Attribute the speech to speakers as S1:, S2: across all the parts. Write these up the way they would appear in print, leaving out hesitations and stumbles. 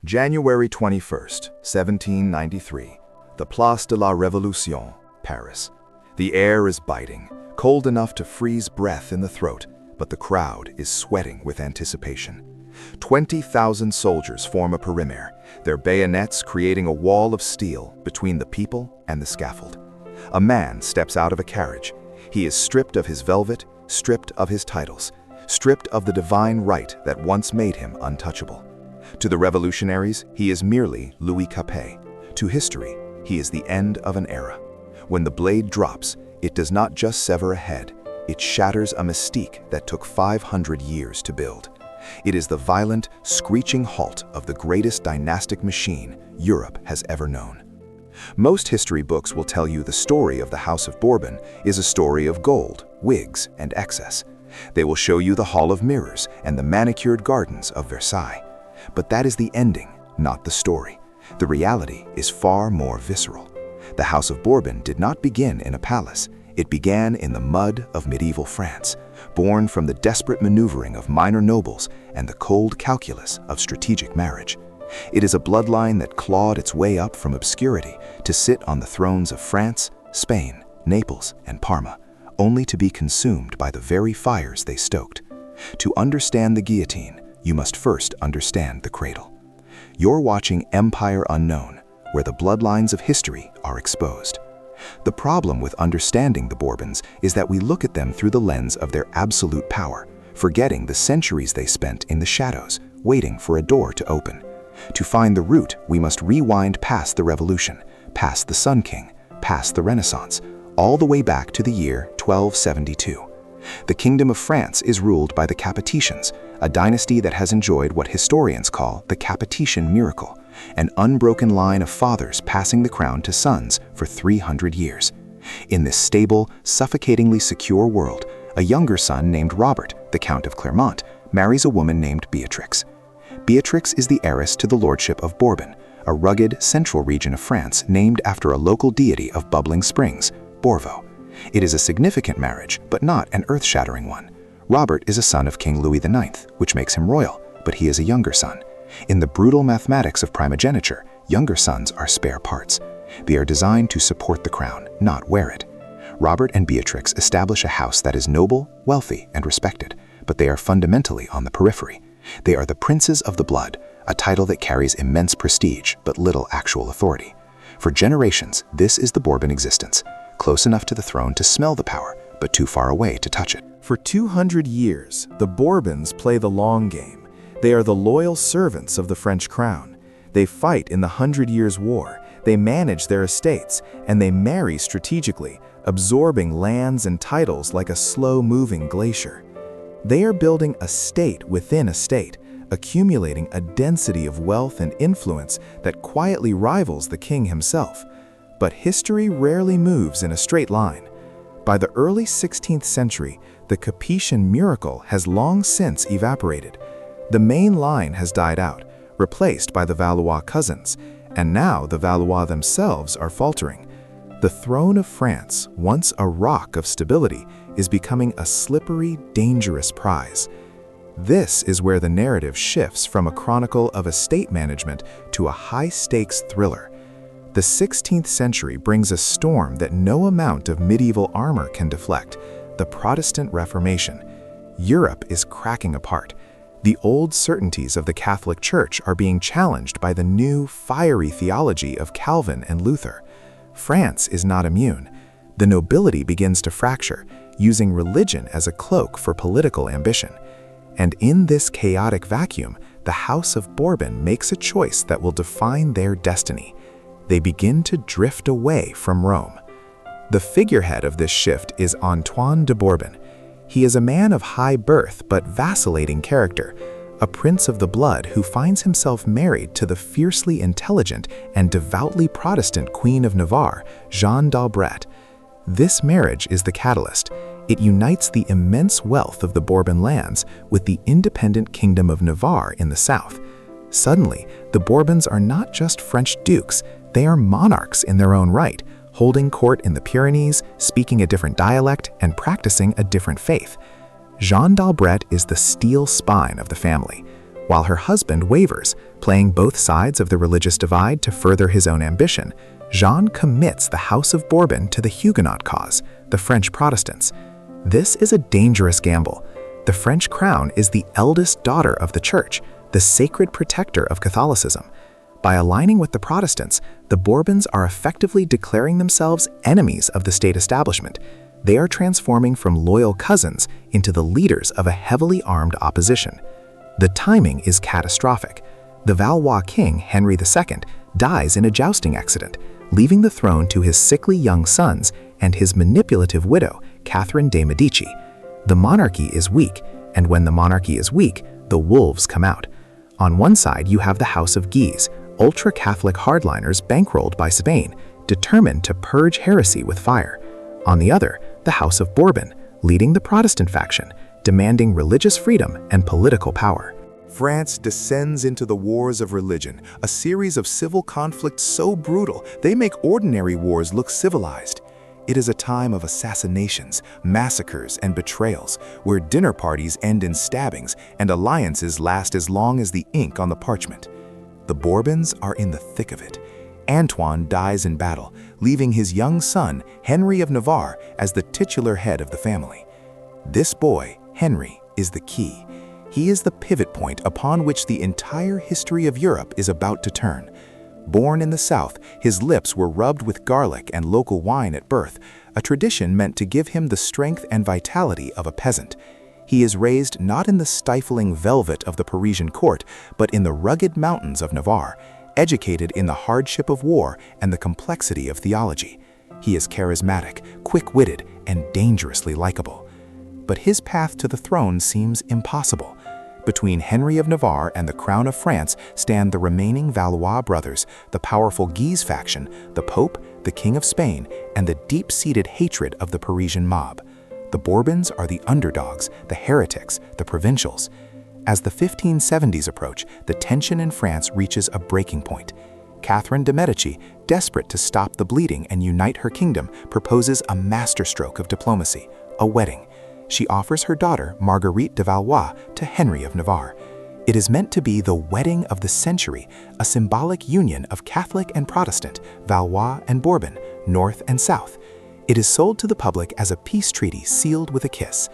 S1: January 21st, 1793, the Place de la Révolution, Paris. The air is biting, cold enough to freeze breath in the throat, but the crowd is sweating with anticipation. 20,000 soldiers form a perimeter, their bayonets creating a wall of steel between the people and the scaffold. A man steps out of a carriage. He is stripped of his velvet, stripped of his titles, stripped of the divine right that once made him untouchable. To the revolutionaries, he is merely Louis Capet. To history, he is the end of an era. When the blade drops, it does not just sever a head, it shatters a mystique that took 500 years to build. It is the violent, screeching halt of the greatest dynastic machine Europe has ever known. Most history books will tell you the story of the House of Bourbon is a story of gold, wigs, and excess. They will show you the Hall of Mirrors and the manicured gardens of Versailles. But that is the ending, not the story. The reality is far more visceral. The House of Bourbon did not begin in a palace. It began in the mud of medieval France, born from the desperate maneuvering of minor nobles and the cold calculus of strategic marriage. It is a bloodline that clawed its way up from obscurity to sit on the thrones of France, Spain, Naples, and Parma, only to be consumed by the very fires they stoked. To understand the guillotine, you must first understand the cradle. You're watching Empire Unknown, where the bloodlines of history are exposed. The problem with understanding the Bourbons is that we look at them through the lens of their absolute power, forgetting the centuries they spent in the shadows, waiting for a door to open. To find the root, we must rewind past the Revolution, past the Sun King, past the Renaissance, all the way back to the year 1272. The Kingdom of France is ruled by the Capetitians, a dynasty that has enjoyed what historians call the Capetian miracle, an unbroken line of fathers passing the crown to sons for 300 years. In this stable, suffocatingly secure world, a younger son named Robert, the Count of Clermont, marries a woman named Beatrix. Beatrix is the heiress to the lordship of Bourbon, a rugged central region of France named after a local deity of bubbling springs, Bourbon. It is a significant marriage, but not an earth-shattering one. Robert is a son of King Louis IX, which makes him royal, but he is a younger son. In the brutal mathematics of primogeniture, younger sons are spare parts. They are designed to support the crown, not wear it. Robert and Beatrix establish a house that is noble, wealthy, and respected, but they are fundamentally on the periphery. They are the princes of the blood, a title that carries immense prestige but little actual authority. For generations, this is the Bourbon existence, close enough to the throne to smell the power, but too far away to touch it.
S2: For 200 years, the Bourbons play the long game. They are the loyal servants of the French crown. They fight in the 100 Years' War, they manage their estates, and they marry strategically, absorbing lands and titles like a slow-moving glacier. They are building a state within a state, accumulating a density of wealth and influence that quietly rivals the king himself. But history rarely moves in a straight line. By the early 16th century, the Capetian miracle has long since evaporated. The main line has died out, replaced by the Valois cousins, and now the Valois themselves are faltering. The throne of France, once a rock of stability, is becoming a slippery, dangerous prize. This is where the narrative shifts from a chronicle of estate management to a high-stakes thriller. The 16th century brings a storm that no amount of medieval armor can deflect: the Protestant Reformation. Europe is cracking apart. The old certainties of the Catholic Church are being challenged by the new, fiery theology of Calvin and Luther. France is not immune. The nobility begins to fracture, using religion as a cloak for political ambition. And in this chaotic vacuum, the House of Bourbon makes a choice that will define their destiny. They begin to drift away from Rome. The figurehead of this shift is Antoine de Bourbon. He is a man of high birth but vacillating character, a prince of the blood who finds himself married to the fiercely intelligent and devoutly Protestant Queen of Navarre, Jeanne d'Albret. This marriage is the catalyst. It unites the immense wealth of the Bourbon lands with the independent Kingdom of Navarre in the south. Suddenly, the Bourbons are not just French dukes, they are monarchs in their own right, holding court in the Pyrenees, speaking a different dialect, and practicing a different faith. Jeanne d'Albret is the steel spine of the family. while her husband wavers, playing both sides of the religious divide to further his own ambition. Jean commits the House of Bourbon to the Huguenot cause, the French Protestants. This is a dangerous gamble. The French crown is the eldest daughter of the Church, the sacred protector of Catholicism. By aligning with the Protestants, the Bourbons are effectively declaring themselves enemies of the state establishment. They are transforming from loyal cousins into the leaders of a heavily armed opposition. The timing is catastrophic. The Valois king, Henry II, dies in a jousting accident, leaving the throne to his sickly young sons and his manipulative widow, Catherine de' Medici. The monarchy is weak, and when the monarchy is weak, the wolves come out. On one side, you have the House of Guise, ultra-Catholic hardliners bankrolled by Spain, determined to purge heresy with fire. On the other, the House of Bourbon, leading the Protestant faction, demanding religious freedom and political power.
S1: France descends into the wars of religion, a series of civil conflicts so brutal they make ordinary wars look civilized. It is a time of assassinations, massacres, and betrayals, where dinner parties end in stabbings and alliances last as long as the ink on the parchment. The Bourbons are in the thick of it. Antoine dies in battle, leaving his young son, Henry of Navarre, as the titular head of the family. This boy, Henry, is the key. He is the pivot point upon which the entire history of Europe is about to turn. Born in the South, his lips were rubbed with garlic and local wine at birth, a tradition meant to give him the strength and vitality of a peasant. He is raised not in the stifling velvet of the Parisian court, but in the rugged mountains of Navarre, educated in the hardship of war and the complexity of theology. He is charismatic, quick-witted, and dangerously likable. But his path to the throne seems impossible. Between Henry of Navarre and the crown of France stand the remaining Valois brothers, the powerful Guise faction, the Pope, the King of Spain, and the deep-seated hatred of the Parisian mob. The Bourbons are the underdogs, the heretics, the provincials. As the 1570s approach, the tension in France reaches a breaking point. Catherine de' Medici, desperate to stop the bleeding and unite her kingdom, proposes a masterstroke of diplomacy, a wedding. She offers her daughter, Marguerite de Valois, to Henry of Navarre. It is meant to be the wedding of the century, a symbolic union of Catholic and Protestant, Valois and Bourbon, North and South. It is sold to the public as a peace treaty sealed with a kiss.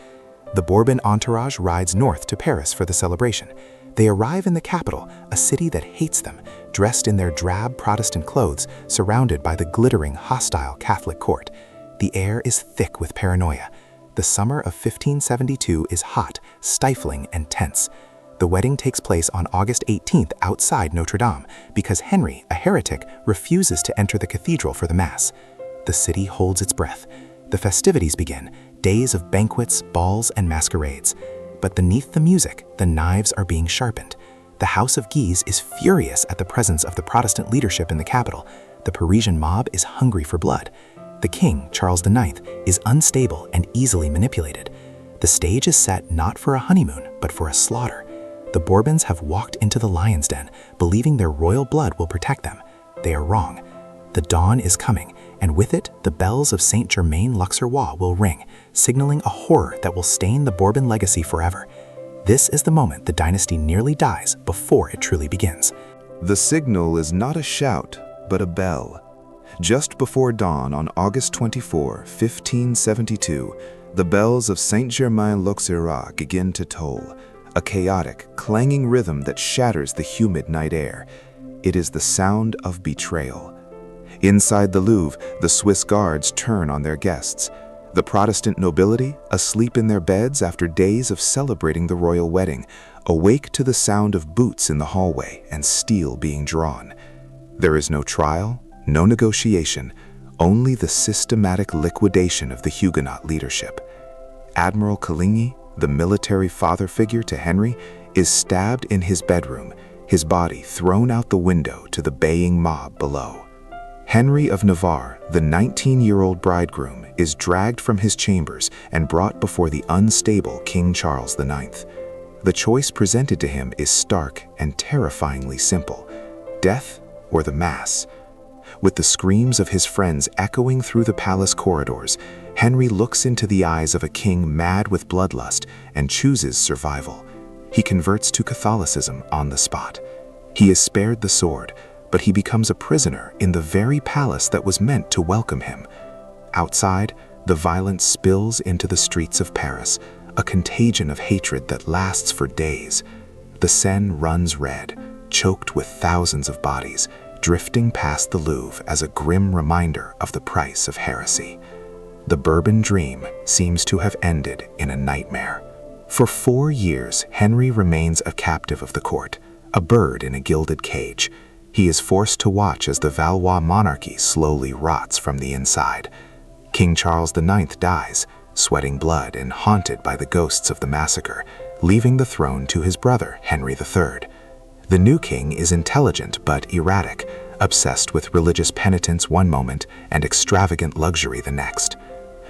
S1: The Bourbon entourage rides north to Paris for the celebration. They arrive in the capital, a city that hates them, dressed in their drab Protestant clothes, surrounded by the glittering, hostile Catholic court. The air is thick with paranoia. The summer of 1572 is hot, stifling, and tense. The wedding takes place on August 18th outside Notre Dame because Henry, a heretic, refuses to enter the cathedral for the Mass. The city holds its breath. The festivities begin, days of banquets, balls, and masquerades. But beneath the music, the knives are being sharpened. The House of Guise is furious at the presence of the Protestant leadership in the capital. The Parisian mob is hungry for blood. The king, Charles IX, is unstable and easily manipulated. The stage is set not for a honeymoon, but for a slaughter. The Bourbons have walked into the lion's den, believing their royal blood will protect them. They are wrong. The dawn is coming, and with it, the bells of Saint-Germain-l'Auxerrois will ring, signaling a horror that will stain the Bourbon legacy forever. This is the moment the dynasty nearly dies before it truly begins. The signal is not a shout, but a bell. Just before dawn on August 24, 1572, the bells of Saint-Germain-l'Auxerrois begin to toll, a chaotic, clanging rhythm that shatters the humid night air. It is the sound of betrayal. Inside the Louvre, the Swiss guards turn on their guests. The Protestant nobility, asleep in their beds after days of celebrating the royal wedding, awake to the sound of boots in the hallway and steel being drawn. There is no trial, no negotiation, only the systematic liquidation of the Huguenot leadership. Admiral Coligny, the military father figure to Henry, is stabbed in his bedroom, his body thrown out the window to the baying mob below. Henry of Navarre, the 19-year-old bridegroom, is dragged from his chambers and brought before the unstable King Charles IX. The choice presented to him is stark and terrifyingly simple: death or the Mass. With the screams of his friends echoing through the palace corridors, Henry looks into the eyes of a king mad with bloodlust and chooses survival.
S2: He converts to Catholicism on the spot. He is spared the sword, but he becomes a prisoner in the very palace that was meant to welcome him. Outside, the violence spills into the streets of Paris, a contagion of hatred that lasts for days. The Seine runs red, choked with thousands of bodies, drifting past the Louvre as a grim reminder of the price of heresy. The Bourbon dream seems to have ended in a nightmare. For 4 years, Henry remains a captive of the court, a bird in a gilded cage. He is forced to watch as the Valois monarchy slowly rots from the inside. King Charles IX dies, sweating blood and haunted by the ghosts of the massacre, leaving the throne to his brother, Henry III. The new king is intelligent but erratic, obsessed with religious penitence one moment and extravagant luxury the next.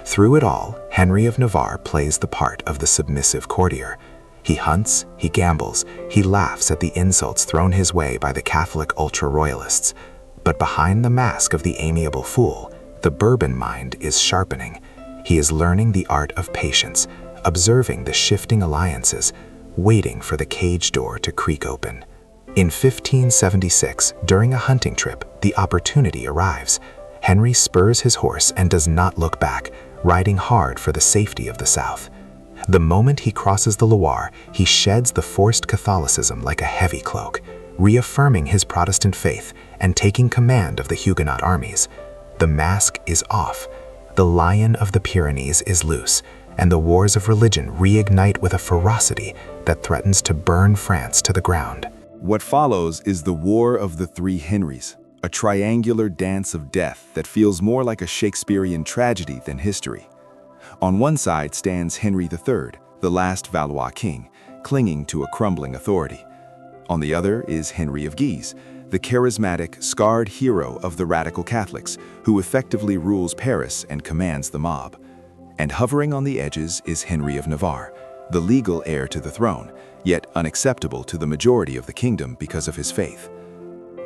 S2: Through it all, Henry of Navarre plays the part of the submissive courtier. He hunts, he gambles, he laughs at the insults thrown his way by the Catholic ultra-royalists. But behind the mask of the amiable fool, the Bourbon mind is sharpening. He is learning the art of patience, observing the shifting alliances, waiting for the cage door to creak open. In 1576, during a hunting trip, the opportunity arrives. Henry spurs his horse and does not look back, riding hard for the safety of the South. The moment he crosses the Loire, he sheds the forced Catholicism like a heavy cloak, reaffirming his Protestant faith and taking command of the Huguenot armies. The mask is off. The lion of the Pyrenees is loose, and the wars of religion reignite with a ferocity that threatens to burn France to the ground.
S1: What follows is the War of the Three Henrys, a triangular dance of death that feels more like a Shakespearean tragedy than history. On one side stands Henry III, the last Valois king, clinging to a crumbling authority. On the other is Henry of Guise, the charismatic, scarred hero of the radical Catholics, who effectively rules Paris and commands the mob. And hovering on the edges is Henry of Navarre, the legal heir to the throne, yet unacceptable to the majority of the kingdom because of his faith.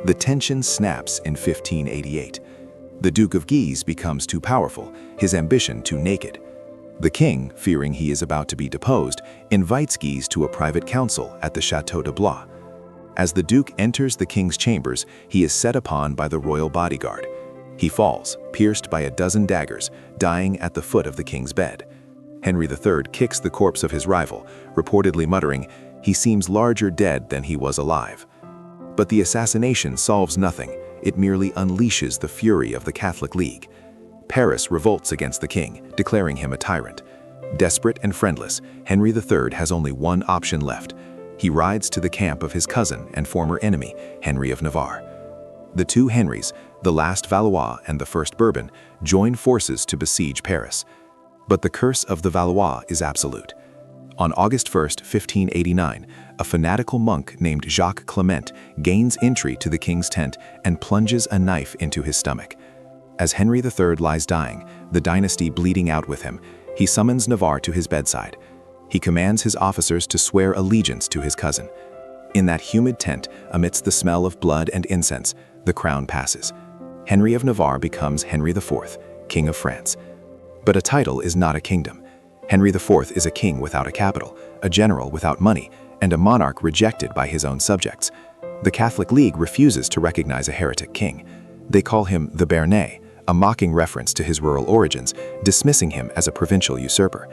S1: The tension snaps in 1588. The Duke of Guise becomes too powerful, his ambition too naked. The king, fearing he is about to be deposed, invites Guise to a private council at the Château de Blois. As the Duke enters the king's chambers, he is set upon by the royal bodyguard. He falls, pierced by a dozen daggers, dying at the foot of the king's bed. Henry III kicks the corpse of his rival, reportedly muttering, "He seems larger dead than he was alive." But the assassination solves nothing. It merely unleashes the fury of the Catholic League. Paris revolts against the king, declaring him a tyrant. Desperate and friendless, Henry III has only one option left. He rides to the camp of his cousin and former enemy, Henry of Navarre. The two Henrys, the last Valois and the first Bourbon, join forces to besiege Paris. But the curse of the Valois is absolute. On August 1, 1589, a fanatical monk named Jacques Clement gains entry to the king's tent and plunges a knife into his stomach. As Henry III lies dying, the dynasty bleeding out with him, he summons Navarre to his bedside. He commands his officers to swear allegiance to his cousin. In that humid tent, amidst the smell of blood and incense, the crown passes. Henry of Navarre becomes Henry IV, King of France. But a title is not a kingdom. Henry IV is a king without a capital, a general without money, and a monarch rejected by his own subjects. The Catholic League refuses to recognize a heretic king. They call him the Béarnais, a mocking reference to his rural origins, dismissing him as a provincial usurper.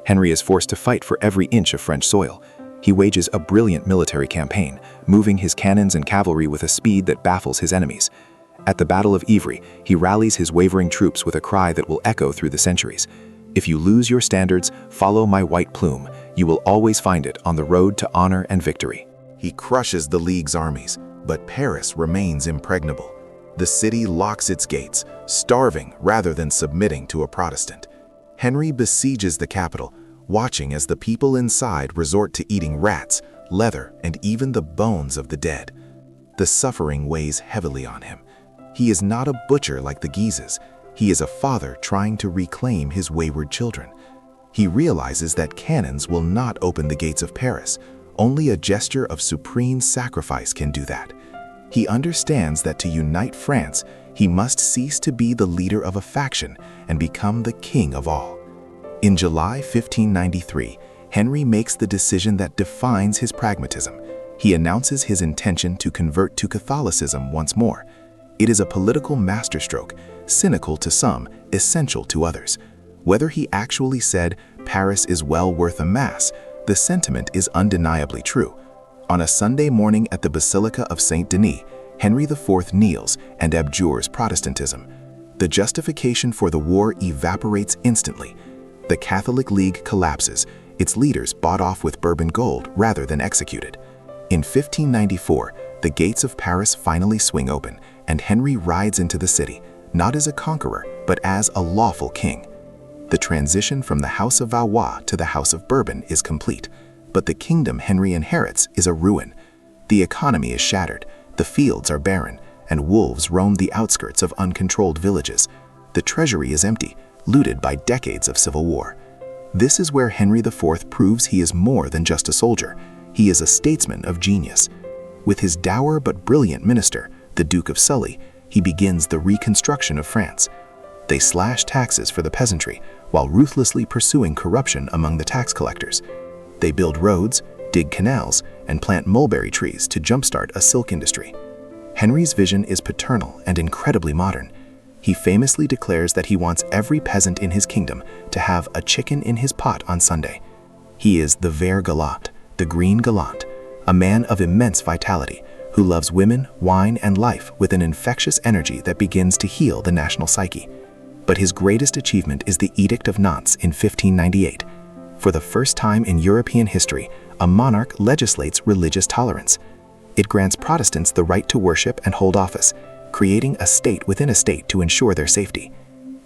S1: Henry is forced to fight for every inch of French soil. He wages a brilliant military campaign, moving his cannons and cavalry with a speed that baffles his enemies. At the Battle of Ivry, he rallies his wavering troops with a cry that will echo through the centuries. "If you lose your standards, follow my white plume. You will always find it on the road to honor and victory."
S2: He crushes the League's armies, but Paris remains impregnable. The city locks its gates, starving rather than submitting to a Protestant. Henry besieges the capital, watching as the people inside resort to eating rats, leather, and even the bones of the dead. The suffering weighs heavily on him. He is not a butcher like the Guises. He is a father trying to reclaim his wayward children. He realizes that cannons will not open the gates of Paris. Only a gesture of supreme sacrifice can do that. He understands that to unite France, he must cease to be the leader of a faction and become the king of all. In July 1593, Henry makes the decision that defines his pragmatism. He announces his intention to convert to Catholicism once more. It is a political masterstroke, cynical to some, essential to others. Whether he actually said, "Paris is well worth a mass," the sentiment is undeniably true. On a Sunday morning at the Basilica of Saint Denis, Henry IV kneels and abjures Protestantism. The justification for the war evaporates instantly. The Catholic League collapses, its leaders bought off with Bourbon gold rather than executed. In 1594, the gates of Paris finally swing open, and Henry rides into the city, not as a conqueror, but as a lawful king. The transition from the House of Valois to the House of Bourbon is complete, but the kingdom Henry inherits is a ruin. The economy is shattered, the fields are barren, and wolves roam the outskirts of uncontrolled villages. The treasury is empty, looted by decades of civil war. This is where Henry IV proves he is more than just a soldier. He is a statesman of genius. With his dour but brilliant minister, the Duke of Sully, he begins the reconstruction of France. They slash taxes for the peasantry while ruthlessly pursuing corruption among the tax collectors. They build roads, dig canals, and plant mulberry trees to jumpstart a silk industry. Henry's vision is paternal and incredibly modern. He famously declares that he wants every peasant in his kingdom to have a chicken in his pot on Sunday. He is the vert galant, the green gallant, a man of immense vitality who loves women, wine, and life with an infectious energy that begins to heal the national psyche. But his greatest achievement is the Edict of Nantes in 1598. For the first time in European history, a monarch legislates religious tolerance. It grants Protestants the right to worship and hold office, creating a state within a state to ensure their safety.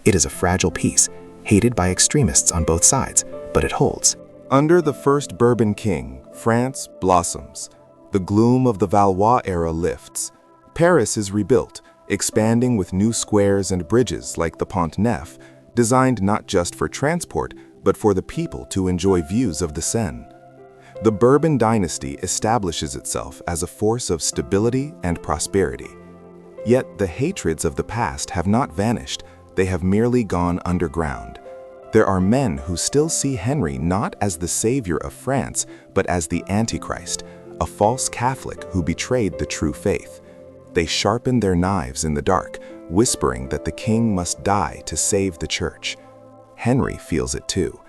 S2: It is a fragile peace, hated by extremists on both sides, but it holds.
S1: Under the first Bourbon king, France blossoms. The gloom of the Valois era lifts. Paris is rebuilt, expanding with new squares and bridges like the Pont Neuf, designed not just for transport, but for the people to enjoy views of the Seine. The Bourbon dynasty establishes itself as a force of stability and prosperity. Yet the hatreds of the past have not vanished, they have merely gone underground. There are men who still see Henry not as the savior of France, but as the Antichrist, a false Catholic who betrayed the true faith. They sharpen their knives in the dark, whispering that the king must die to save the church. Henry feels it too.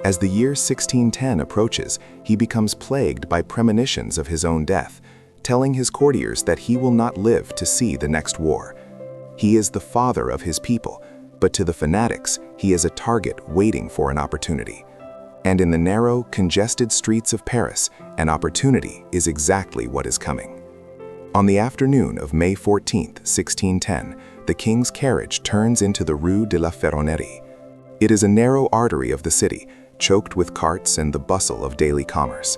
S1: As the year 1610 approaches, he becomes plagued by premonitions of his own death, telling his courtiers that he will not live to see the next war. He is the father of his people, but to the fanatics, he is a target waiting for an opportunity. And in the narrow, congested streets of Paris, an opportunity is exactly what is coming. On the afternoon of May 14, 1610, the king's carriage turns into the Rue de la Ferronnerie. It is a narrow artery of the city, choked with carts and the bustle of daily commerce.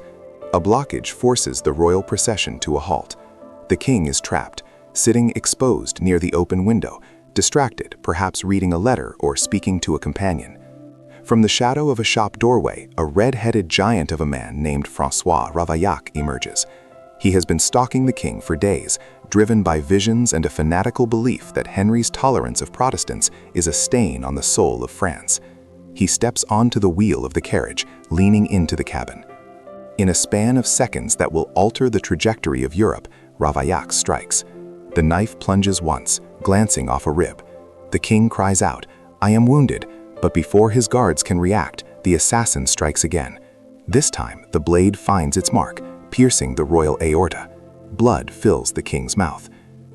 S1: A blockage forces the royal procession to a halt. The king is trapped, sitting exposed near the open window, distracted, perhaps reading a letter or speaking to a companion. From the shadow of a shop doorway, a red-headed giant of a man named François Ravaillac emerges. He has been stalking the king for days, driven by visions and a fanatical belief that Henry's tolerance of Protestants is a stain on the soul of France. He steps onto the wheel of the carriage, leaning into the cabin. In a span of seconds that will alter the trajectory of Europe, Ravaillac strikes. The knife plunges once, glancing off a rib. The king cries out, "I am wounded," but before his guards can react, the assassin strikes again. This time, the blade finds its mark, piercing the royal aorta. Blood fills the king's mouth.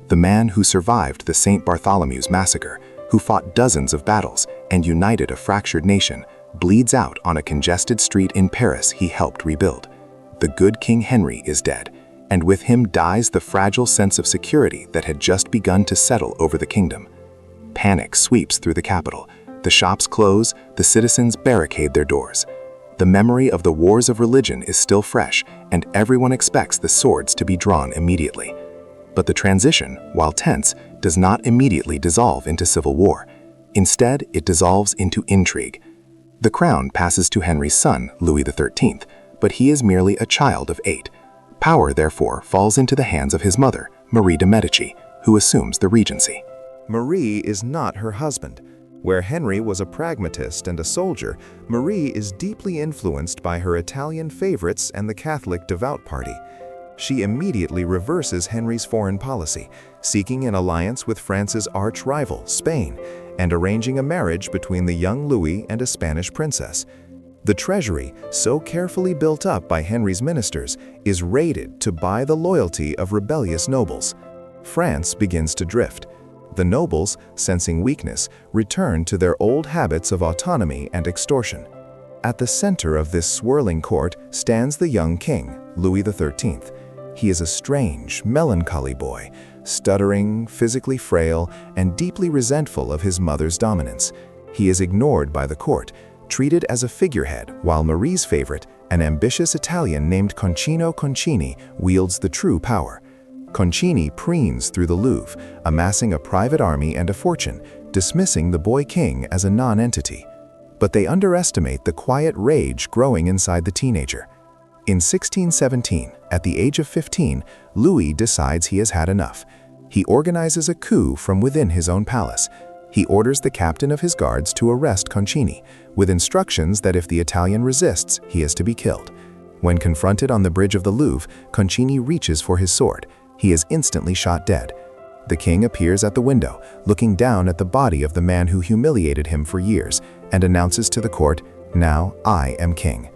S1: The man who survived the St. Bartholomew's massacre, who fought dozens of battles and united a fractured nation, bleeds out on a congested street in Paris he helped rebuild. The good King Henry is dead, and with him dies the fragile sense of security that had just begun to settle over the kingdom. Panic sweeps through the capital. The shops close, the citizens barricade their doors. The memory of the wars of religion is still fresh, and everyone expects the swords to be drawn immediately. But the transition, while tense, does not immediately dissolve into civil war. Instead, it dissolves into intrigue. The crown passes to Henry's son, Louis XIII, but he is merely a child of 8. Power, therefore, falls into the hands of his mother, Marie de Medici, who assumes the regency.
S2: Marie is not her husband. Where Henry was a pragmatist and a soldier, Marie is deeply influenced by her Italian favorites and the Catholic devout party. She immediately reverses Henry's foreign policy, seeking an alliance with France's arch-rival, Spain, and arranging a marriage between the young Louis and a Spanish princess. The treasury, so carefully built up by Henry's ministers, is raided to buy the loyalty of rebellious nobles. France begins to drift. The nobles, sensing weakness, return to their old habits of autonomy and extortion. At the center of this swirling court stands the young king, Louis XIII. He is a strange, melancholy boy, stuttering, physically frail, and deeply resentful of his mother's dominance. He is ignored by the court, treated as a figurehead, while Marie's favorite, an ambitious Italian named Concino Concini, wields the true power. Concini preens through the Louvre, amassing a private army and a fortune, dismissing the boy king as a non-entity. But they underestimate the quiet rage growing inside the teenager. In 1617, at the age of 15, Louis decides he has had enough. He organizes a coup from within his own palace. He orders the captain of his guards to arrest Concini, with instructions that if the Italian resists, he is to be killed. When confronted on the bridge of the Louvre, Concini reaches for his sword. He is instantly shot dead. The king appears at the window, looking down at the body of the man who humiliated him for years, and announces to the court, "Now I am king."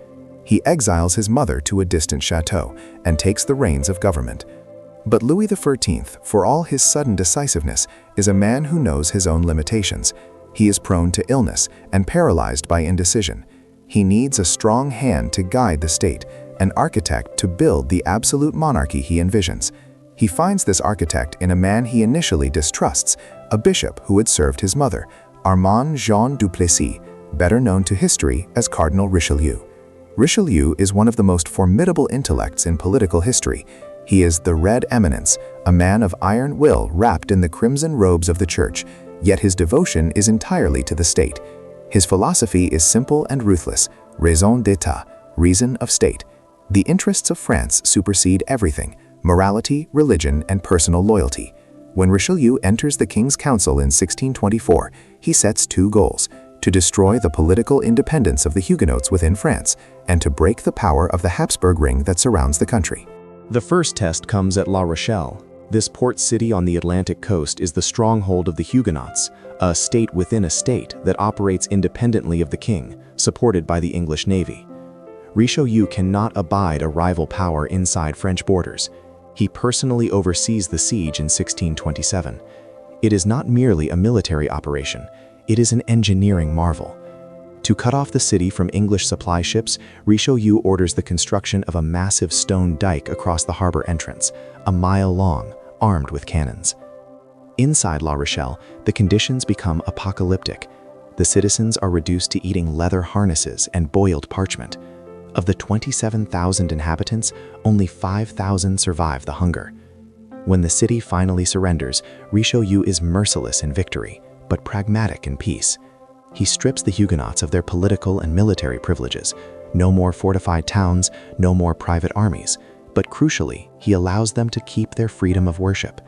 S2: He exiles his mother to a distant chateau and takes the reins of government. But Louis XIV, for all his sudden decisiveness, is a man who knows his own limitations. He is prone to illness and paralyzed by indecision. He needs a strong hand to guide the state, an architect to build the absolute monarchy he envisions. He finds this architect in a man he initially distrusts, a bishop who had served his mother, Armand Jean Duplessis, better known to history as Cardinal Richelieu. Richelieu is one of the most formidable intellects in political history. He is the Red Eminence, a man of iron will wrapped in the crimson robes of the church, yet his devotion is entirely to the state. His philosophy is simple and ruthless, raison d'etat, reason of state. The interests of France supersede everything: morality, religion, and personal loyalty. When Richelieu enters the King's Council in 1624, he sets two goals: to destroy the political independence of the Huguenots within France, and to break the power of the Habsburg ring that surrounds the country.
S3: The first test comes at La Rochelle. This port city on the Atlantic coast is the stronghold of the Huguenots, a state within a state that operates independently of the king, supported by the English navy. Richelieu cannot abide a rival power inside French borders. He personally oversees the siege in 1627. It is not merely a military operation, it is an engineering marvel. To cut off the city from English supply ships, Richelieu orders the construction of a massive stone dike across the harbor entrance, a mile long, armed with cannons. Inside La Rochelle, the conditions become apocalyptic. The citizens are reduced to eating leather harnesses and boiled parchment. Of the 27,000 inhabitants, only 5,000 survive the hunger. When the city finally surrenders, Richelieu is merciless in victory, but pragmatic in peace. He strips the Huguenots of their political and military privileges. No more fortified towns, no more private armies. But crucially, he allows them to keep their freedom of worship.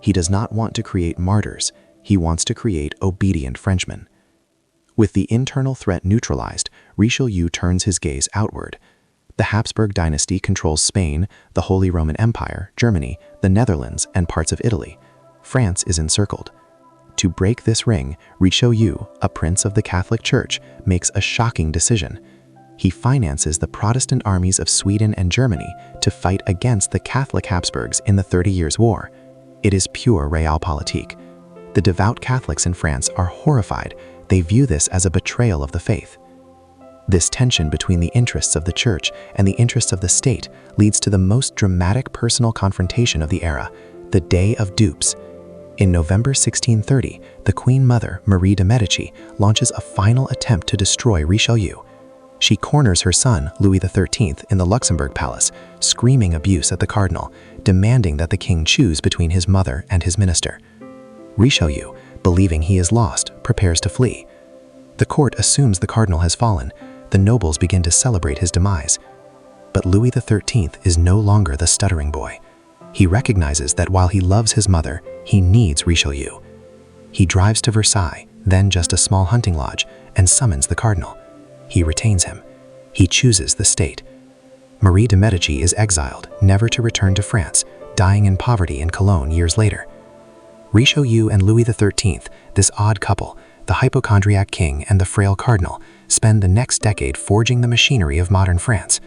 S3: He does not want to create martyrs. He wants to create obedient Frenchmen. With the internal threat neutralized, Richelieu turns his gaze outward. The Habsburg dynasty controls Spain, the Holy Roman Empire, Germany, the Netherlands, and parts of Italy. France is encircled. To break this ring, Richelieu, a prince of the Catholic Church, makes a shocking decision. He finances the Protestant armies of Sweden and Germany to fight against the Catholic Habsburgs in the 30 Years' War. It is pure realpolitik. The devout Catholics in France are horrified. They view this as a betrayal of the faith. This tension between the interests of the church and the interests of the state leads to the most dramatic personal confrontation of the era, the Day of Dupes. In November 1630, the Queen Mother, Marie de Medici, launches a final attempt to destroy Richelieu. She corners her son, Louis XIII, in the Luxembourg Palace, screaming abuse at the cardinal, demanding that the king choose between his mother and his minister. Richelieu, believing he is lost, prepares to flee. The court assumes the cardinal has fallen. The nobles begin to celebrate his demise. But Louis XIII is no longer the stuttering boy. He recognizes that while he loves his mother, he needs Richelieu. He drives to Versailles, then just a small hunting lodge, and summons the cardinal. He retains him. He chooses the state. Marie de Medici is exiled, never to return to France, dying in poverty in Cologne years later. Richelieu and Louis XIII, this odd couple, the hypochondriac king and the frail cardinal, spend the next decade forging the machinery of modern France.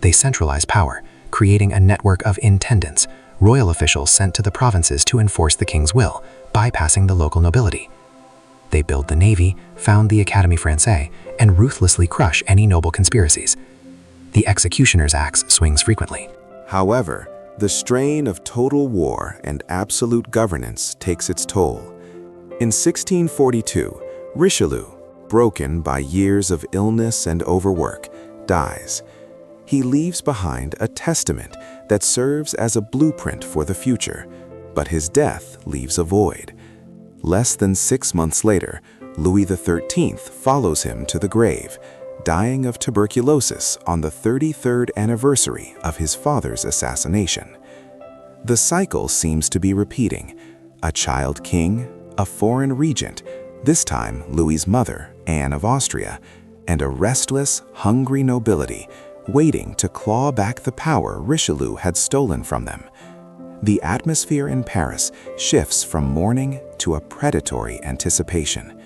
S3: They centralize power, creating a network of intendants, royal officials sent to the provinces to enforce the king's will, bypassing the local nobility. They build the navy, found the Académie Française, and ruthlessly crush any noble conspiracies. The executioner's axe swings frequently.
S2: However, the strain of total war and absolute governance takes its toll. In 1642, Richelieu, broken by years of illness and overwork, dies. He leaves behind a testament that serves as a blueprint for the future, but his death leaves a void. Less than 6 months later, Louis XIII follows him to the grave, dying of tuberculosis on the 33rd anniversary of his father's assassination. The cycle seems to be repeating: a child king, a foreign regent, this time Louis's mother, Anne of Austria, and a restless, hungry nobility waiting to claw back the power Richelieu had stolen from them. The atmosphere in Paris shifts from mourning to a predatory anticipation.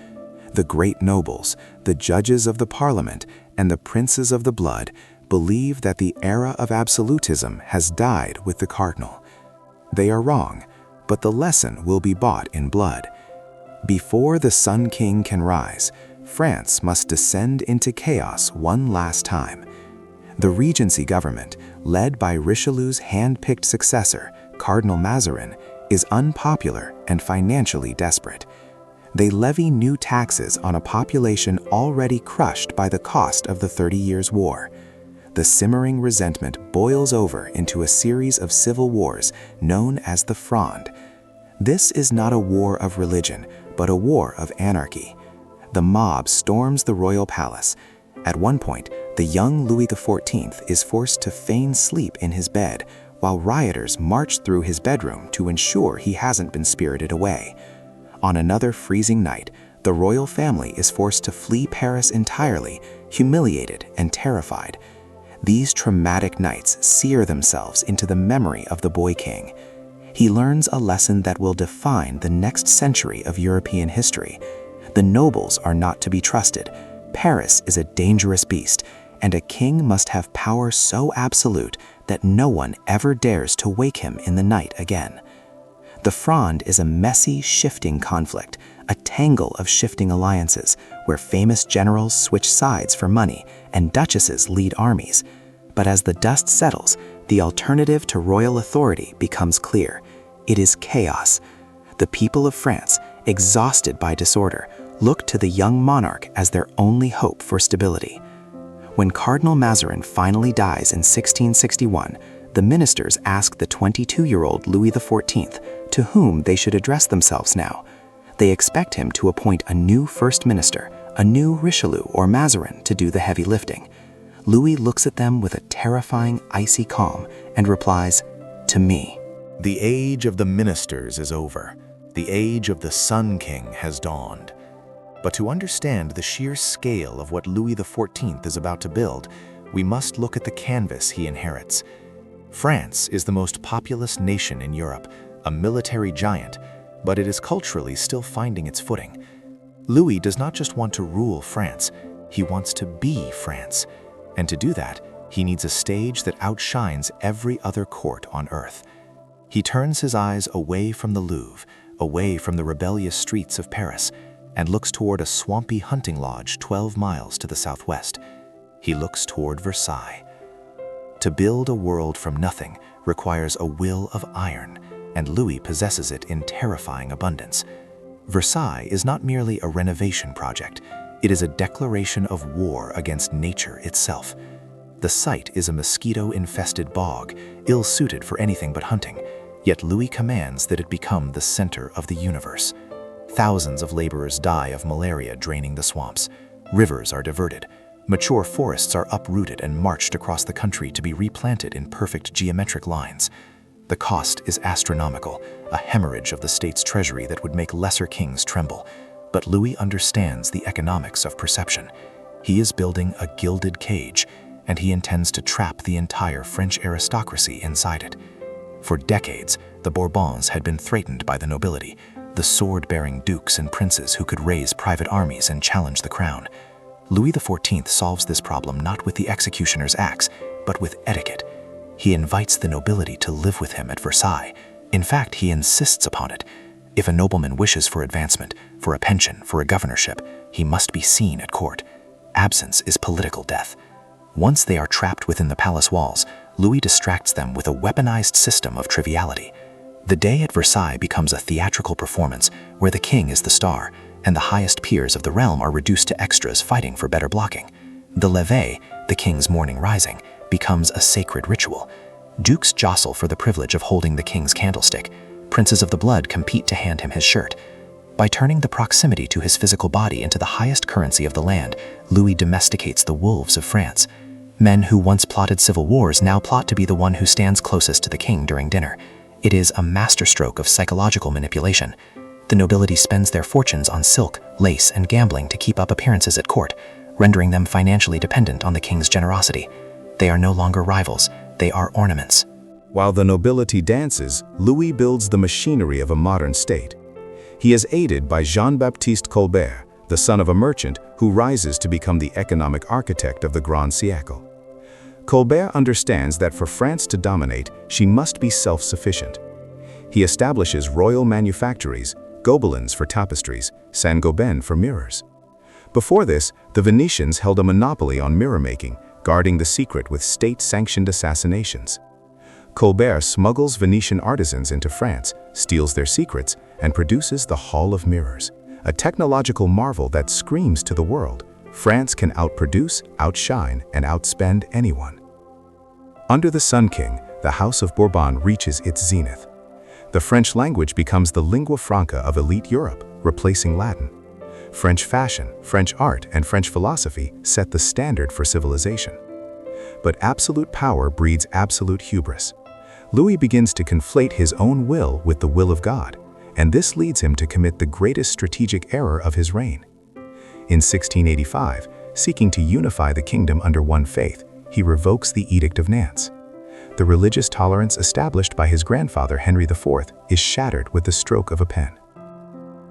S2: The great nobles, the judges of the parliament, and the princes of the blood believe that the era of absolutism has died with the cardinal. They are wrong, but the lesson will be bought in blood. Before the Sun King can rise, France must descend into chaos one last time. The Regency government, led by Richelieu's hand-picked successor, Cardinal Mazarin, is unpopular and financially desperate. They levy new taxes on a population already crushed by the cost of the 30 Years' War. The simmering resentment boils over into a series of civil wars known as the Fronde. This is not a war of religion, but a war of anarchy. The mob storms the royal palace. At one point, the young Louis XIV is forced to feign sleep in his bed, while rioters march through his bedroom to ensure he hasn't been spirited away. On another freezing night, the royal family is forced to flee Paris entirely, humiliated and terrified. These traumatic nights sear themselves into the memory of the boy king. He learns a lesson that will define the next century of European history. The nobles are not to be trusted. Paris is a dangerous beast, and a king must have power so absolute that no one ever dares to wake him in the night again. The Fronde is a messy, shifting conflict, a tangle of shifting alliances, where famous generals switch sides for money and duchesses lead armies. But as the dust settles, the alternative to royal authority becomes clear. It is chaos. The people of France, exhausted by disorder, look to the young monarch as their only hope for stability. When Cardinal Mazarin finally dies in 1661, the ministers ask the 22-year-old Louis XIV to whom they should address themselves now. They expect him to appoint a new first minister, a new Richelieu or Mazarin, to do the heavy lifting. Louis looks at them with a terrifying, icy calm and replies, "To me." The age of the ministers is over. The age of the Sun King has dawned. But to understand the sheer scale of what Louis XIV is about to build, we must look at the canvas he inherits. France is the most populous nation in Europe, a military giant, but it is culturally still finding its footing. Louis does not just want to rule France, he wants to be France. And to do that, he needs a stage that outshines every other court on earth. He turns his eyes away from the Louvre, away from the rebellious streets of Paris, and looks toward a swampy hunting lodge 12 miles to the southwest. He looks toward Versailles. To build a world from nothing requires a will of iron, and Louis possesses it in terrifying abundance. Versailles is not merely a renovation project, it is a declaration of war against nature itself. The site is a mosquito-infested bog, ill-suited for anything but hunting, yet Louis commands that it become the center of the universe. Thousands of laborers die of malaria draining the swamps. Rivers are diverted. Mature forests are uprooted and marched across the country to be replanted in perfect geometric lines. The cost is astronomical, a hemorrhage of the state's treasury that would make lesser kings tremble.
S4: But Louis understands the economics of perception. He is building a gilded cage, and he intends to trap the entire French aristocracy inside it. For decades, the Bourbons had been threatened by the nobility, the sword-bearing dukes and princes who could raise private armies and challenge the crown. Louis XIV solves this problem not with the executioner's axe, but with etiquette. He invites the nobility to live with him at Versailles. In fact, he insists upon it. If a nobleman wishes for advancement, for a pension, for a governorship, he must be seen at court. Absence is political death. Once they are trapped within the palace walls, Louis distracts them with a weaponized system of triviality. The day at Versailles becomes a theatrical performance where the king is the star, and the highest peers of the realm are reduced to extras fighting for better blocking. The levee, the king's morning rising, becomes a sacred ritual. Dukes jostle for the privilege of holding the king's candlestick. Princes of the blood compete to hand him his shirt. By turning the proximity to his physical body into the highest currency of the land, Louis domesticates the wolves of France. Men who once plotted civil wars now plot to be the one who stands closest to the king during dinner. It is a masterstroke of psychological manipulation. The nobility spends their fortunes on silk, lace, and gambling to keep up appearances at court, rendering them financially dependent on the king's generosity. They are no longer rivals, they are ornaments.
S2: While the nobility dances, Louis builds the machinery of a modern state. He is aided by Jean-Baptiste Colbert, the son of a merchant who rises to become the economic architect of the Grand Siècle. Colbert understands that for France to dominate, she must be self-sufficient. He establishes royal manufactories, Gobelins for tapestries, Saint-Gobain for mirrors. Before this, the Venetians held a monopoly on mirror-making, guarding the secret with state-sanctioned assassinations. Colbert smuggles Venetian artisans into France, steals their secrets, and produces the Hall of Mirrors, a technological marvel that screams to the world: France can outproduce, outshine, and outspend anyone. Under the Sun King, the House of Bourbon reaches its zenith. The French language becomes the lingua franca of elite Europe, replacing Latin. French fashion, French art, and French philosophy set the standard for civilization. But absolute power breeds absolute hubris. Louis begins to conflate his own will with the will of God, and this leads him to commit the greatest strategic error of his reign. In 1685, seeking to unify the kingdom under one faith, he revokes the Edict of Nantes. The religious tolerance established by his grandfather Henry IV is shattered with the stroke of a pen.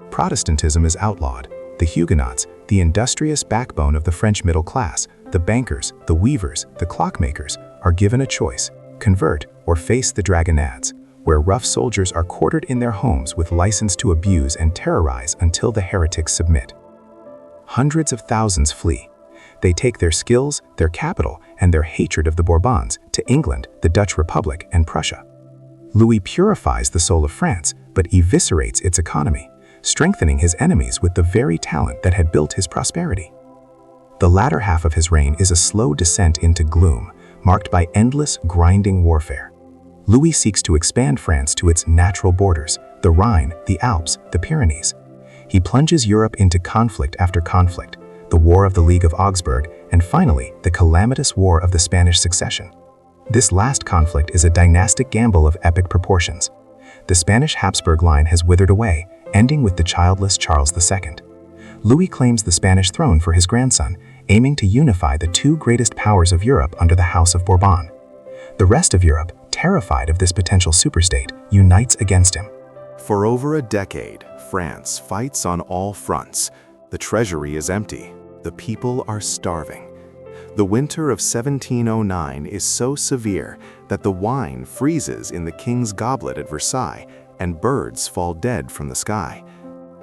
S2: Protestantism is outlawed. The Huguenots, the industrious backbone of the French middle class, the bankers, the weavers, the clockmakers, are given a choice: convert or face the dragonnades, where rough soldiers are quartered in their homes with license to abuse and terrorize until the heretics submit. Hundreds of thousands flee. They take their skills, their capital, and their hatred of the Bourbons to England, the Dutch Republic, and Prussia. Louis purifies the soul of France, but eviscerates its economy, strengthening his enemies with the very talent that had built his prosperity. The latter half of his reign is a slow descent into gloom, marked by endless, grinding warfare. Louis seeks to expand France to its natural borders: the Rhine, the Alps, the Pyrenees. He plunges Europe into conflict after conflict: the War of the League of Augsburg, and finally, the calamitous War of the Spanish Succession. This last conflict is a dynastic gamble of epic proportions. The Spanish Habsburg line has withered away, ending with the childless Charles II. Louis claims the Spanish throne for his grandson, aiming to unify the two greatest powers of Europe under the House of Bourbon. The rest of Europe, terrified of this potential superstate, unites against him.
S1: For over a decade, France fights on all fronts. The treasury is empty. The people are starving. The winter of 1709 is so severe that the wine freezes in the king's goblet at Versailles and birds fall dead from the sky.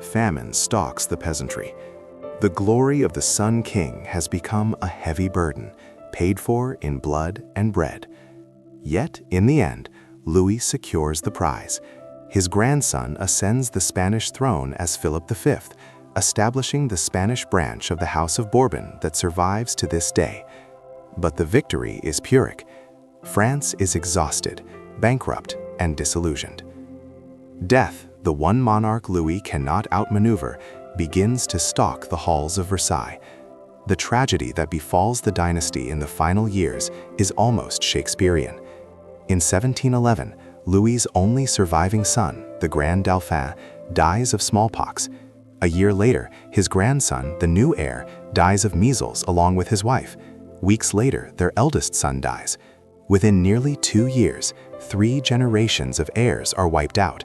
S1: Famine stalks the peasantry. The glory of the Sun King has become a heavy burden, paid for in blood and bread. Yet, in the end, Louis secures the prize. His grandson ascends the Spanish throne as Philip V, establishing the Spanish branch of the House of Bourbon that survives to this day. But the victory is Pyrrhic. France is exhausted, bankrupt, and disillusioned. Death, the one monarch Louis cannot outmaneuver, begins to stalk the halls of Versailles. The tragedy that befalls the dynasty in the final years is almost Shakespearean. In 1711, Louis's only surviving son, the Grand Dauphin, dies of smallpox.
S4: A year later, his grandson, the new heir, dies of measles along with his wife. Weeks later, their eldest son dies. Within nearly 2 years, 3 generations of heirs are wiped out.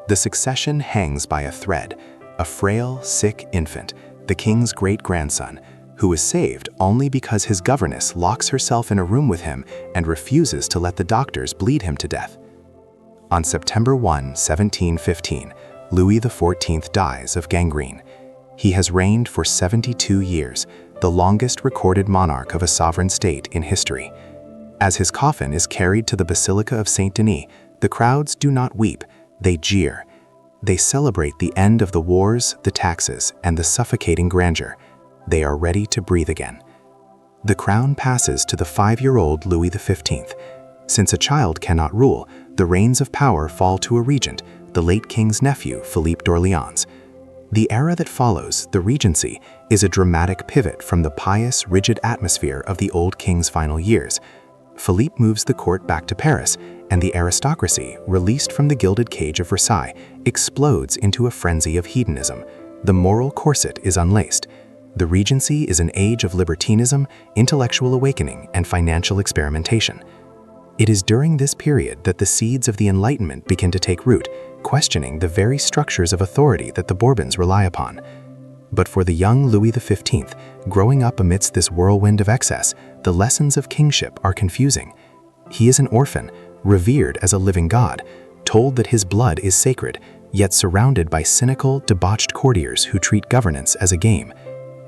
S4: The succession hangs by a thread, a frail, sick infant, the king's great-grandson, who is saved only because his governess locks herself in a room with him and refuses to let the doctors bleed him to death. On September 1, 1715, Louis XIV dies of gangrene. He has reigned for 72 years, the longest recorded monarch of a sovereign state in history. As his coffin is carried to the Basilica of Saint Denis, the crowds do not weep, they jeer. They celebrate the end of the wars, the taxes, and the suffocating grandeur. They are ready to breathe again. The crown passes to the 5-year-old Louis XV. Since a child cannot rule, the reins of power fall to a regent, the late king's nephew, Philippe d'Orléans. The era that follows, the Regency, is a dramatic pivot from the pious, rigid atmosphere of the old king's final years. Philippe moves the court back to Paris, and the aristocracy, released from the gilded cage of Versailles, explodes into a frenzy of hedonism. The moral corset is unlaced. The Regency is an age of libertinism, intellectual awakening, and financial experimentation. It is during this period that the seeds of the Enlightenment begin to take root, questioning the very structures of authority that the Bourbons rely upon. But for the young Louis XV, growing up amidst this whirlwind of excess, the lessons of kingship are confusing. He is an orphan, revered as a living god, told that his blood is sacred, yet surrounded by cynical, debauched courtiers who treat governance as a game.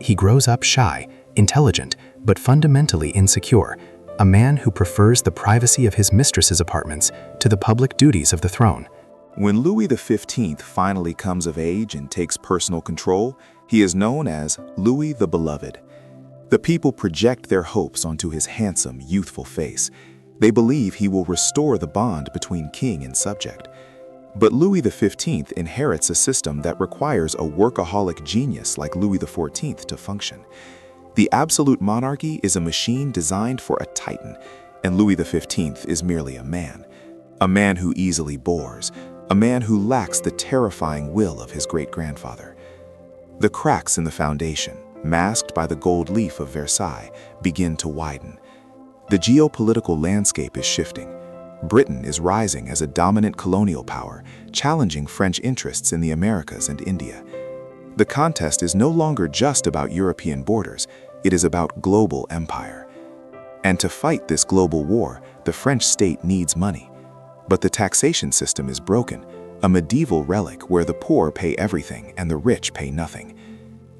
S4: He grows up shy, intelligent, but fundamentally insecure, a man who prefers the privacy of his mistress's apartments to the public duties of the throne.
S1: When Louis XV finally comes of age and takes personal control, he is known as Louis the Beloved. The people project their hopes onto his handsome, youthful face. They believe he will restore the bond between king and subject. But Louis XV inherits a system that requires a workaholic genius like Louis XIV to function. The absolute monarchy is a machine designed for a titan, and Louis XV is merely a man who easily bores, a man who lacks the terrifying will of his great-grandfather. The cracks in the foundation, masked by the gold leaf of Versailles, begin to widen. The geopolitical landscape is shifting. Britain is rising as a dominant colonial power, challenging French interests in the Americas and India. The contest is no longer just about European borders, it is about global empire. And to fight this global war, the French state needs money. But the taxation system is broken, a medieval relic where the poor pay everything and the rich pay nothing.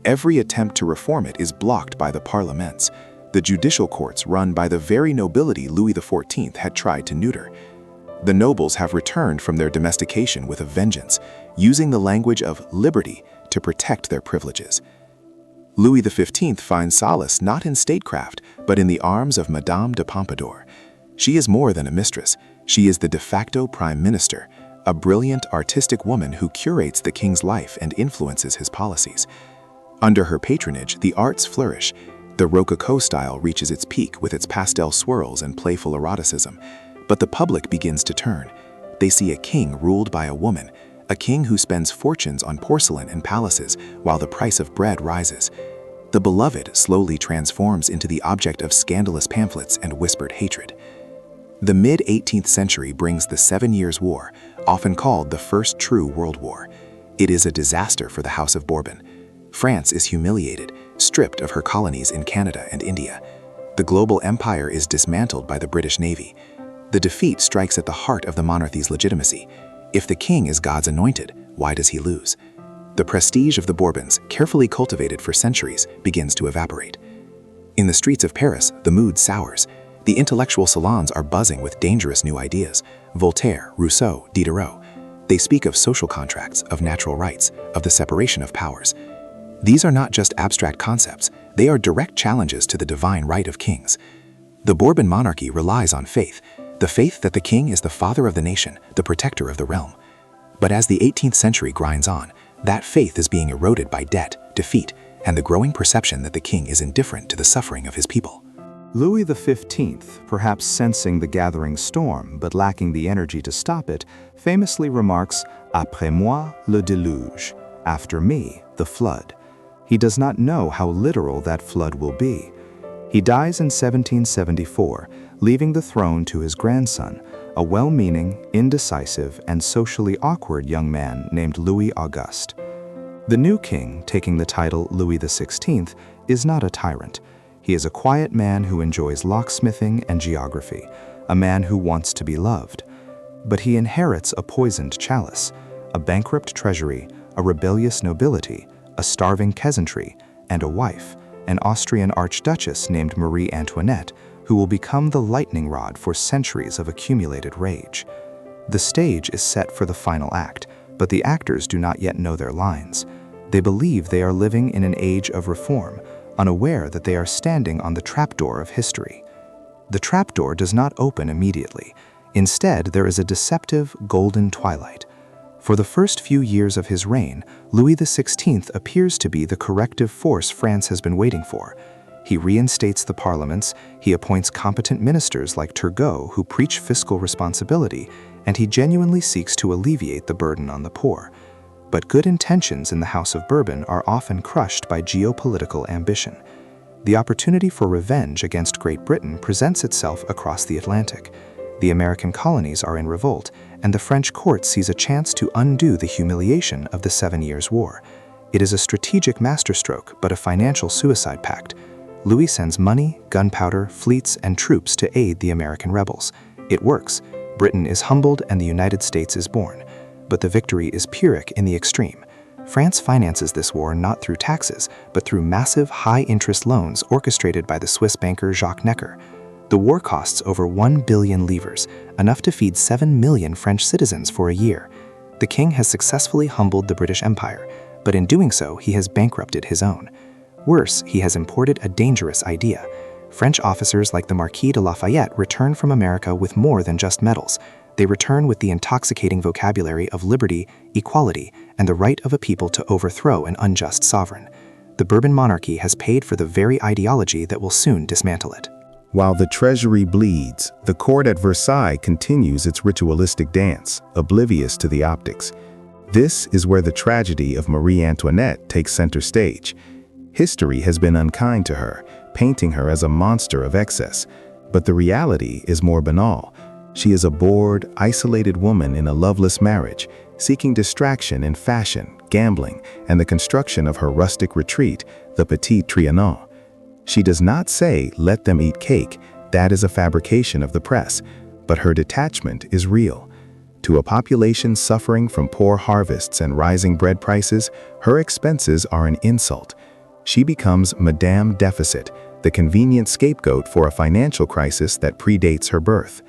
S1: Every attempt to reform it is blocked by the parliaments, the judicial courts run by the very nobility Louis XIV had tried to neuter. The nobles have returned from their domestication with a vengeance, using the language of liberty to protect their privileges. Louis XV finds solace not in statecraft, but in the arms of Madame de Pompadour. She is more than a mistress. She is the de facto prime minister, a brilliant artistic woman who curates the king's life and influences his policies. Under her patronage, the arts flourish. The Rococo style reaches its peak with its pastel swirls and playful eroticism. But the public begins to turn. They see a king ruled by a woman, a king who spends fortunes on porcelain and palaces while the price of bread rises. The beloved slowly transforms into the object of scandalous pamphlets and whispered hatred. The mid-18th century brings the 7 Years' War, often called the First True World War. It is a disaster for the House of Bourbon. France is humiliated, stripped of her colonies in Canada and India. The global empire is dismantled by the British Navy. The defeat strikes at the heart of the monarchy's legitimacy. If the king is God's anointed, why does he lose? The prestige of the Bourbons, carefully cultivated for centuries, begins to evaporate. In the streets of Paris, the mood sours. The intellectual salons are buzzing with dangerous new ideas. Voltaire, Rousseau, Diderot. They speak of social contracts, of natural rights, of the separation of powers. These are not just abstract concepts, they are direct challenges to the divine right of kings. The Bourbon monarchy relies on faith, the faith that the king is the father of the nation, the protector of the realm. But as the 18th century grinds on, that faith is being eroded by debt, defeat, and the growing perception that the king is indifferent to the suffering of his people.
S2: Louis XV, perhaps sensing the gathering storm but lacking the energy to stop it, famously remarks, "Après moi, le déluge."
S1: After me, the flood. He does not know how literal that flood will be. He dies in 1774, leaving the throne to his grandson, a well-meaning, indecisive, and socially awkward young man named Louis Auguste. The new king, taking the title Louis XVI, is not a tyrant. He is a quiet man who enjoys locksmithing and geography, a man who wants to be loved. But he inherits a poisoned chalice, a bankrupt treasury, a rebellious nobility, a starving peasantry, and a wife, an Austrian archduchess named Marie Antoinette, who will become the lightning rod for centuries of accumulated rage. The stage is set for the final act, but the actors do not yet know their lines. They believe they are living in an age of reform, unaware that they are standing on the trapdoor of history. The trapdoor does not open immediately. Instead, there is a deceptive golden twilight. For the first few years of his reign, Louis XVI appears to be the corrective force France has been waiting for. He reinstates the parliaments, he appoints competent ministers like Turgot who preach fiscal responsibility, and he genuinely seeks to alleviate the burden on the poor. But good intentions in the House of Bourbon are often crushed by geopolitical ambition. The opportunity for revenge against Great Britain presents itself across the Atlantic. The American colonies are in revolt, and the French court sees a chance to undo the humiliation of the 7 Years' War. It is a strategic masterstroke, but a financial suicide pact. Louis sends money, gunpowder, fleets, and troops to aid the American rebels. It works. Britain is humbled and the United States is born. But the victory is Pyrrhic in the extreme. France finances this war not through taxes, but through massive high-interest loans orchestrated by the Swiss banker Jacques Necker. The war costs over 1 billion livres, enough to feed 7 million French citizens for a year. The king has successfully humbled the British Empire, but in doing so, he has bankrupted his own. Worse, he has imported a dangerous idea. French officers like the Marquis de Lafayette return from America with more than just medals. They return with the intoxicating vocabulary of liberty, equality, and the right of a people to overthrow an unjust sovereign. The Bourbon monarchy has paid for the very ideology that will soon dismantle it.
S2: While the treasury bleeds, the court at Versailles continues its ritualistic dance, oblivious to the optics. This is where the tragedy of Marie Antoinette takes center stage. History has been unkind to her, painting her as a monster of excess. But the reality is more banal. She is a bored, isolated woman in a loveless marriage, seeking distraction in fashion, gambling, and the construction of her rustic retreat, the Petit Trianon. She does not say, "Let them eat cake," that is a fabrication of the press, but her detachment is real. To a population suffering from poor harvests and rising bread prices, her expenses are an insult. She becomes Madame Deficit, the convenient scapegoat for a financial crisis that predates her birth.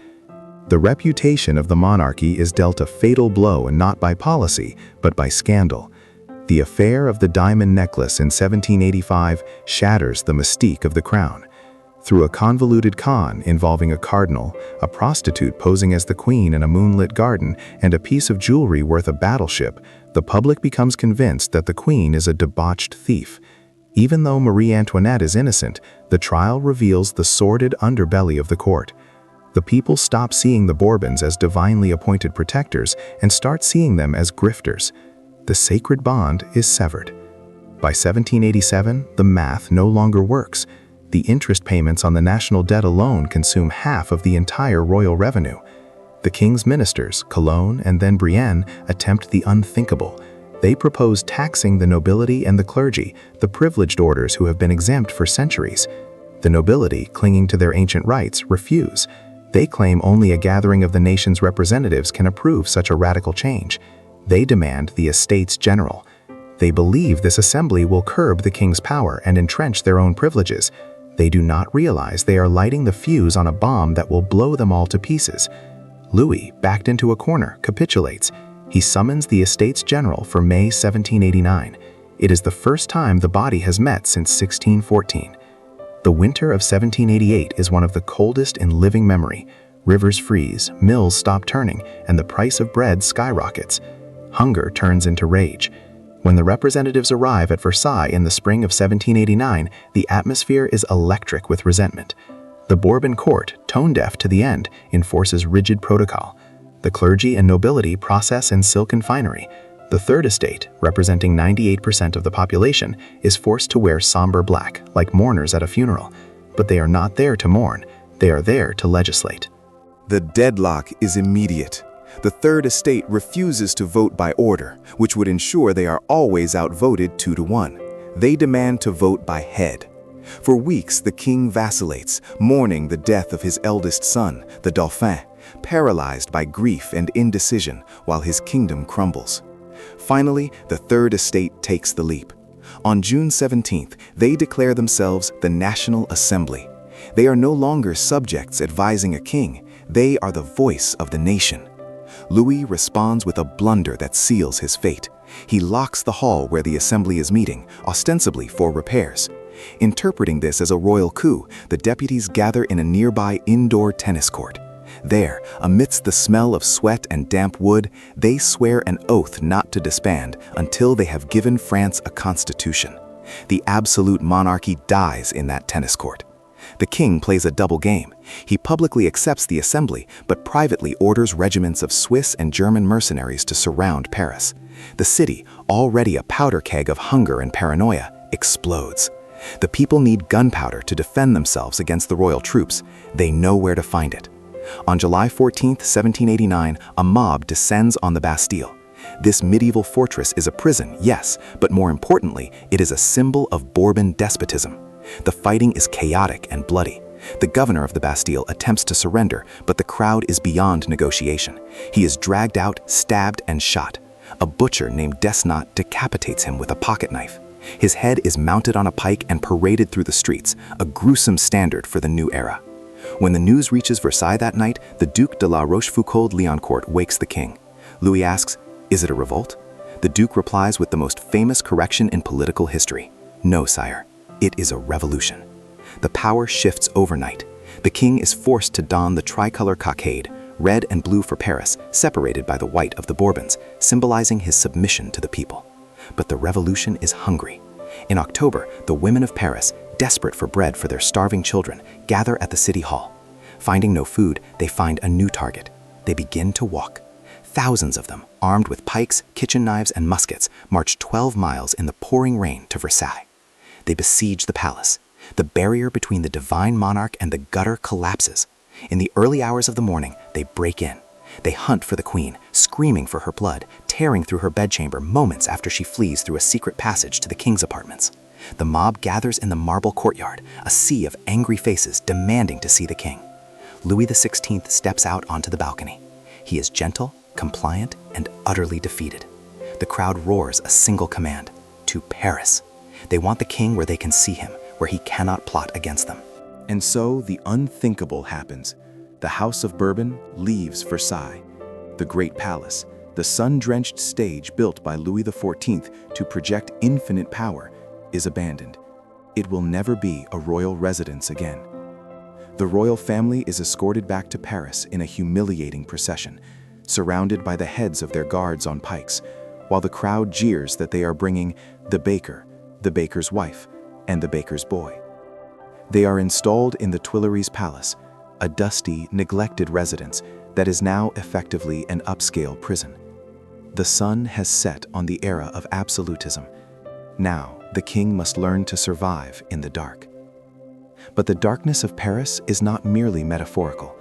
S2: The reputation of the monarchy is dealt a fatal blow not by policy, but by scandal. The affair of the diamond necklace in 1785 shatters the mystique of the crown. Through a convoluted con involving a cardinal, a prostitute posing as the queen in a moonlit garden, and a piece of jewelry worth a battleship, the public becomes convinced that the queen is a debauched thief. Even though Marie Antoinette is innocent, the trial reveals the sordid underbelly of the court. The people stop seeing the Bourbons as divinely appointed protectors and start seeing them as grifters. The sacred bond is severed. By 1787, the math no longer works. The interest payments on the national debt alone consume half of the entire royal revenue. The king's ministers, Cologne and then Brienne, attempt the unthinkable. They propose taxing the nobility and the clergy, the privileged orders who have been exempt for centuries. The nobility, clinging to their ancient rights, refuse. They claim only a gathering of the nation's representatives can approve such a radical change. They demand the Estates General. They believe this assembly will curb the king's power and entrench their own privileges. They do not realize they are lighting the fuse on a bomb that will blow them all to pieces. Louis, backed into a corner, capitulates. He summons the Estates General for May 1789. It is the first time the body has met since 1614. The winter of 1788 is one of the coldest in living memory. Rivers freeze, mills stop turning, and the price of bread skyrockets. Hunger turns into rage. When the representatives arrive at Versailles in the spring of 1789, the atmosphere is electric with resentment. The Bourbon court, tone-deaf to the end, enforces rigid protocol. The clergy and nobility process in silken finery.
S4: The third estate, representing 98% of the population, is forced to wear somber black, like mourners at a funeral. But they are not there to mourn, they are there to legislate.
S2: The deadlock is immediate. The third estate refuses to vote by order, which would ensure they are always outvoted 2-1. They demand to vote by head. For weeks, the king vacillates, mourning the death of his eldest son, the Dauphin, paralyzed by grief and indecision while his kingdom crumbles. Finally, the third estate takes the leap. On June 17th, they declare themselves the National Assembly. They are no longer subjects advising a king, they are the voice of the nation. Louis responds with a blunder that seals his fate. He locks the hall where the assembly is meeting, ostensibly for repairs. Interpreting this as a royal coup, the deputies gather in a nearby indoor tennis court. There, amidst the smell of sweat and damp wood, they swear an oath not to disband until they have given France a constitution. The absolute monarchy dies in that tennis court. The king plays a double game. He publicly accepts the assembly, but privately orders regiments of Swiss and German mercenaries to surround Paris. The city, already a powder keg of hunger and paranoia, explodes. The people need gunpowder to defend themselves against the royal troops. They know where to find it. On July 14, 1789, a mob descends on the Bastille. This medieval fortress is a prison, yes, but more importantly, it is a symbol of Bourbon despotism. The fighting is chaotic and bloody. The governor of the Bastille attempts to surrender, but the crowd is beyond negotiation. He is dragged out, stabbed, and shot. A butcher named Desnat decapitates him with a pocket knife. His head is mounted on a pike and paraded through the streets, a gruesome standard for the new era. When the news reaches Versailles that night, the Duc de la Rochefoucauld-Liancourt wakes the king. Louis asks, "Is it a revolt?" The Duke replies with the most famous correction in political history. "No, sire. It is a revolution." The power shifts overnight. The king is forced to don the tricolor cockade, red and blue for Paris, separated by the white of the Bourbons, symbolizing his submission to the people. But the revolution is hungry. In October, the women of Paris, desperate for bread for their starving children, gather at the city hall. Finding no food, they find a new target. They begin to walk. Thousands of them, armed with pikes, kitchen knives, and muskets, march 12 miles in the pouring rain to Versailles. They besiege the palace. The barrier between the divine monarch and the gutter collapses. In the early hours of the morning, they break in. They hunt for the queen, screaming for her blood, tearing through her bedchamber moments after she flees through a secret passage to the king's apartments. The mob gathers in the marble courtyard, a sea of angry faces demanding to see the king. Louis XVI steps out onto the balcony. He is gentle, compliant, and utterly defeated. The crowd roars a single command: to Paris. They want the king where they can see him, where he cannot plot against them. And so the unthinkable happens. The House of Bourbon leaves Versailles. The great palace, the sun-drenched stage built by Louis XIV to project infinite power, is abandoned. It will never be a royal residence again. The royal family is escorted back to Paris in a humiliating procession, surrounded by the heads of their guards on pikes, while the crowd jeers that they are bringing the baker, the baker's wife, and the baker's boy. They are installed in the Tuileries Palace, a dusty, neglected residence that is now effectively an upscale prison. The sun has set on the era of absolutism. Now, the king must learn to survive in the dark. But the darkness of Paris is not merely metaphorical.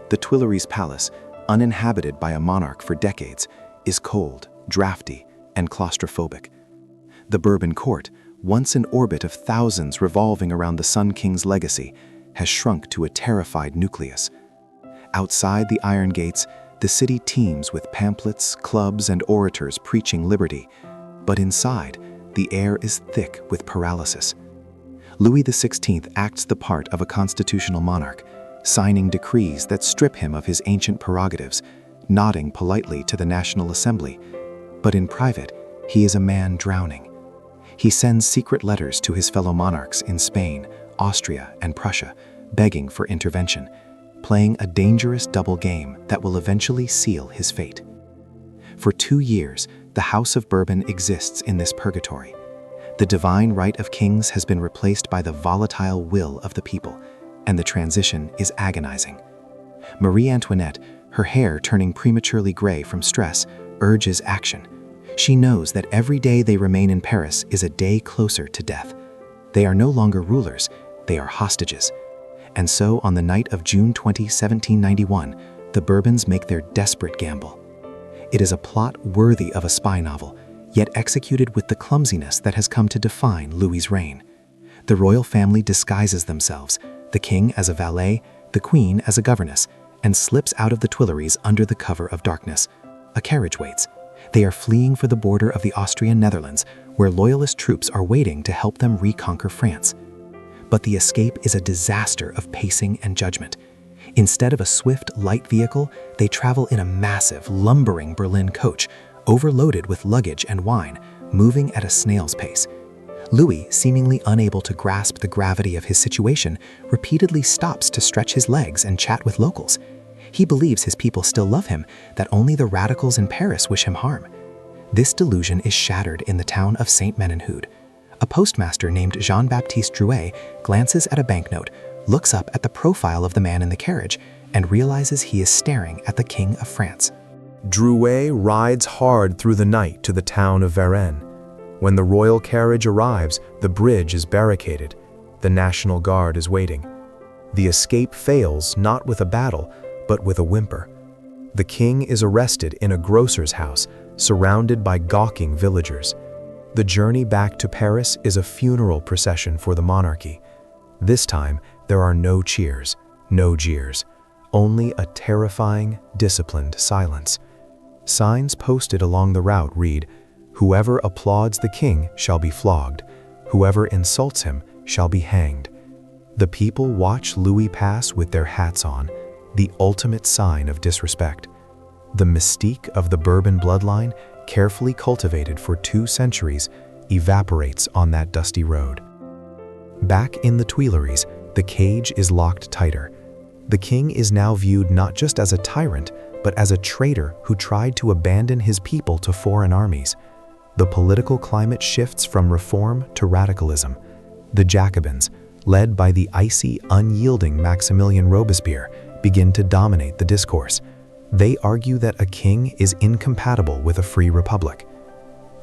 S2: The Tuileries Palace, uninhabited by a monarch for decades, is cold, drafty, and claustrophobic. The Bourbon court, once an orbit of thousands revolving around the Sun King's legacy, has shrunk to a terrified nucleus. Outside the iron gates, the city teems with pamphlets, clubs, and orators preaching liberty. But inside, the air is thick with paralysis. Louis XVI acts the part of a constitutional monarch, signing decrees that strip him of his ancient prerogatives, nodding politely to the National Assembly. But in private, he is a man drowning. He sends secret letters to his fellow monarchs in Spain, Austria, and Prussia, begging for intervention, playing a dangerous double game that will eventually seal his fate. For 2 years, the House of Bourbon exists in this purgatory. The divine right of kings has been replaced by the volatile will of the people, and the transition is agonizing. Marie Antoinette, her hair turning prematurely gray from stress, urges action.
S5: She knows that every day they remain in Paris is a day closer to death. They are no longer rulers, they are hostages. And so, on the night of June 20, 1791, the Bourbons make their desperate gamble. It is a plot worthy of a spy novel, yet executed with the clumsiness that has come to define Louis's reign. The royal family disguises themselves, the king as a valet, the queen as a governess, and slips out of the Tuileries under the cover of darkness. A carriage waits. They are fleeing for the border of the Austrian Netherlands, where loyalist troops are waiting to help them reconquer France. But the escape is a disaster of pacing and judgment. Instead of a swift, light vehicle, they travel in a massive, lumbering Berlin coach, overloaded with luggage and wine, moving at a snail's pace. Louis, seemingly unable to grasp the gravity of his situation, repeatedly stops to stretch his legs and chat with locals. He believes his people still love him, that only the radicals in Paris wish him harm. This delusion is shattered in the town of Saint-Ménehould. A postmaster named Jean-Baptiste Drouet glances at a banknote, looks up at the profile of the man in the carriage, and realizes he is staring at the King of France.
S2: Drouet rides hard through the night to the town of Varennes. When the royal carriage arrives, the bridge is barricaded. The National Guard is waiting. The escape fails not with a battle, but with a whimper. The king is arrested in a grocer's house, surrounded by gawking villagers. The journey back to Paris is a funeral procession for the monarchy. This time, there are no cheers, no jeers, only a terrifying, disciplined silence. Signs posted along the route read, "Whoever applauds the king shall be flogged. Whoever insults him shall be hanged." The people watch Louis pass with their hats on, the ultimate sign of disrespect. The mystique of the Bourbon bloodline, carefully cultivated for 2 centuries, evaporates on that dusty road. Back in the Tuileries, the cage is locked tighter. The king is now viewed not just as a tyrant, but as a traitor who tried to abandon his people to foreign armies. The political climate shifts from reform to radicalism. The Jacobins, led by the icy, unyielding Maximilien Robespierre, begin to dominate the discourse. They argue that a king is incompatible with a free republic.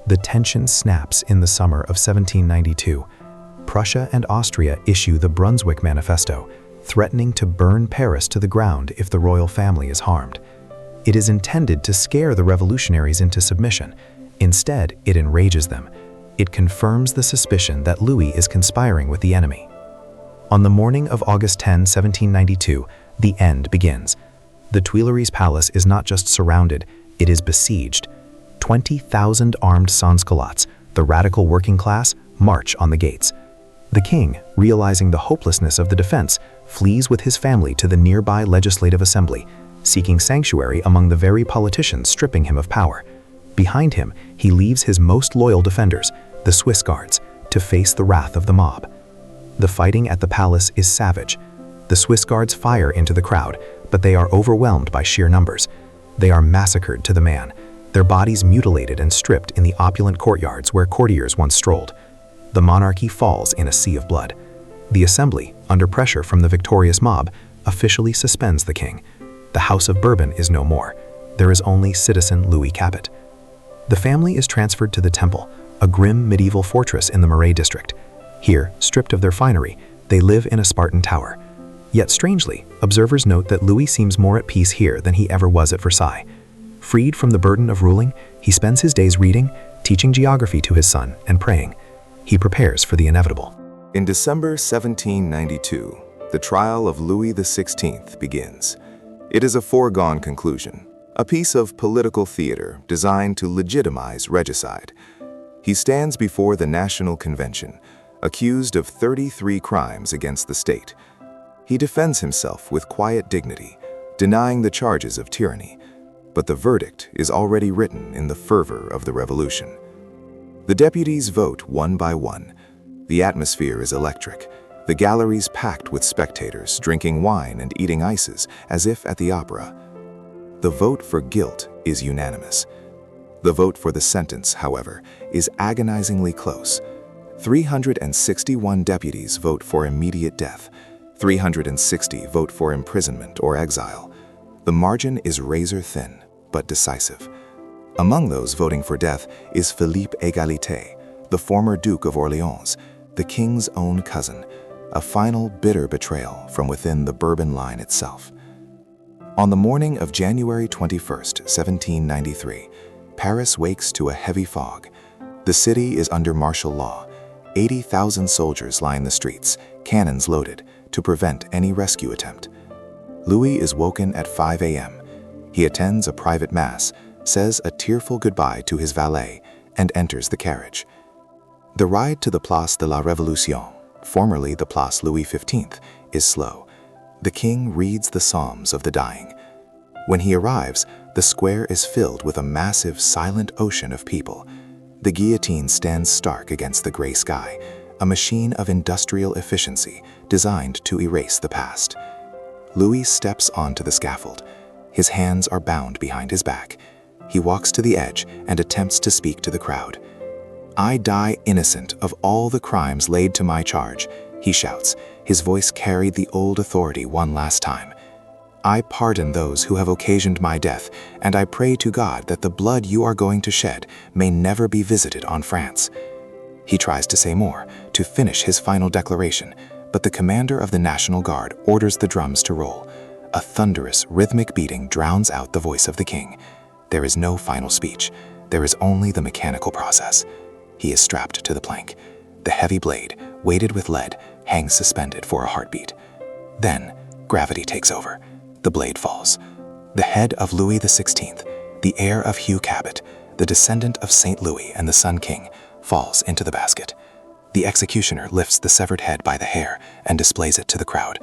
S2: The tension snaps in the summer of 1792. Prussia and Austria issue the Brunswick Manifesto, threatening to burn Paris to the ground if the royal family is harmed. It is intended to scare the revolutionaries into submission. Instead, it enrages them. It confirms the suspicion that Louis is conspiring with the enemy. On the morning of August 10, 1792, the end begins. The Tuileries Palace is not just surrounded, it is besieged. 20,000 armed sans-culottes, the radical working class, march on the gates. The king, realizing the hopelessness of the defense, flees with his family to the nearby Legislative Assembly, seeking sanctuary among the very politicians stripping him of power. Behind him, he leaves his most loyal defenders, the Swiss Guards, to face the wrath of the mob. The fighting at the palace is savage. The Swiss Guards fire into the crowd, but they are overwhelmed by sheer numbers. They are massacred to the man, their bodies mutilated and stripped in the opulent courtyards where courtiers once strolled. The monarchy falls in a sea of blood. The assembly, under pressure from the victorious mob, officially suspends the king. The House of Bourbon is no more. There is only citizen Louis Capet. The family is transferred to the Temple, a grim medieval fortress in the Marais district. Here, stripped of their finery, they live in a Spartan tower. Yet strangely, observers note that Louis seems more at peace here than he ever was at Versailles. Freed from the burden of ruling, he spends his days reading, teaching geography to his son, and praying. He prepares for the inevitable.
S1: In December 1792, the trial of Louis XVI begins. It is a foregone conclusion, a piece of political theater designed to legitimize regicide. He stands before the National Convention, accused of 33 crimes against the state. He defends himself with quiet dignity, denying the charges of tyranny, but the verdict is already written in the fervor of the revolution. The deputies vote one by one. The atmosphere is electric, the galleries packed with spectators drinking wine and eating ices as if at the opera. The vote for guilt is unanimous. The vote for the sentence, however, is agonizingly close. 361 deputies vote for immediate death. 360 vote for imprisonment or exile. The margin is razor thin, but decisive. Among those voting for death is Philippe Égalité, the former Duke of Orleans, the king's own cousin, a final bitter betrayal from within the Bourbon line itself. On the morning of January 21st, 1793, Paris wakes to a heavy fog. The city is under martial law. 80,000 soldiers line the streets, cannons loaded, to prevent any rescue attempt. Louis is woken at 5 a.m. He attends a private mass, says a tearful goodbye to his valet, and enters the carriage. The ride to the Place de la Révolution, formerly the Place Louis XV, is slow. The king reads the psalms of the dying. When he arrives, the square is filled with a massive, silent ocean of people. The guillotine stands stark against the gray sky, a machine of industrial efficiency designed to erase the past. Louis steps onto the scaffold. His hands are bound behind his back. He walks to the edge and attempts to speak to the crowd. "I die innocent of all the crimes laid to my charge," he shouts. His voice carried the old authority one last time. "I pardon those who have occasioned my death, and I pray to God that the blood you are going to shed may never be visited on France." He tries to say more, to finish his final declaration, but the commander of the National Guard orders the drums to roll. A thunderous, rhythmic beating drowns out the voice of the king. There is no final speech. There is only the mechanical process. He is strapped to the plank. The heavy blade, weighted with lead, hangs suspended for a heartbeat. Then, gravity takes over. The blade falls. The head of Louis XVI, the heir of Hugh Cabot, the descendant of St. Louis and the Sun King, falls into the basket. The executioner lifts the severed head by the hair and displays it to the crowd.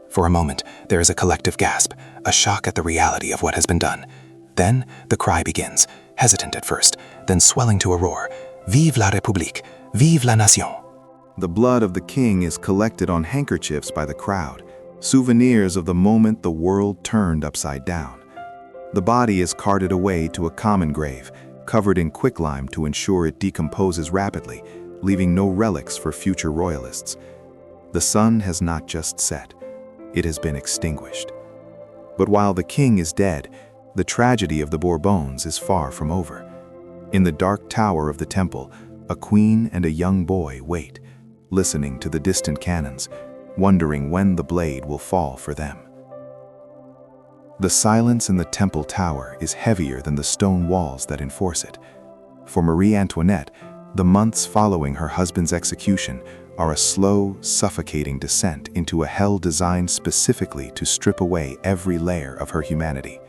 S1: For a moment, there is a collective gasp, a shock at the reality of what has been done. Then, the cry begins, hesitant at first, then swelling to a roar. "Vive la République! Vive la Nation!"
S2: The blood of the king is collected on handkerchiefs by the crowd, souvenirs of the moment the world turned upside down. The body is carted away to a common grave, covered in quicklime to ensure it decomposes rapidly, leaving no relics for future royalists. The sun has not just set, it has been extinguished. But while the king is dead, the tragedy of the Bourbons is far from over. In the dark tower of the temple, a queen and a young boy wait, listening to the distant cannons, wondering when the blade will fall for them. The silence in the temple tower is heavier than the stone walls that enforce it. For Marie Antoinette, the months following her husband's execution are a slow, suffocating descent into a hell designed specifically to strip away every layer of her humanity.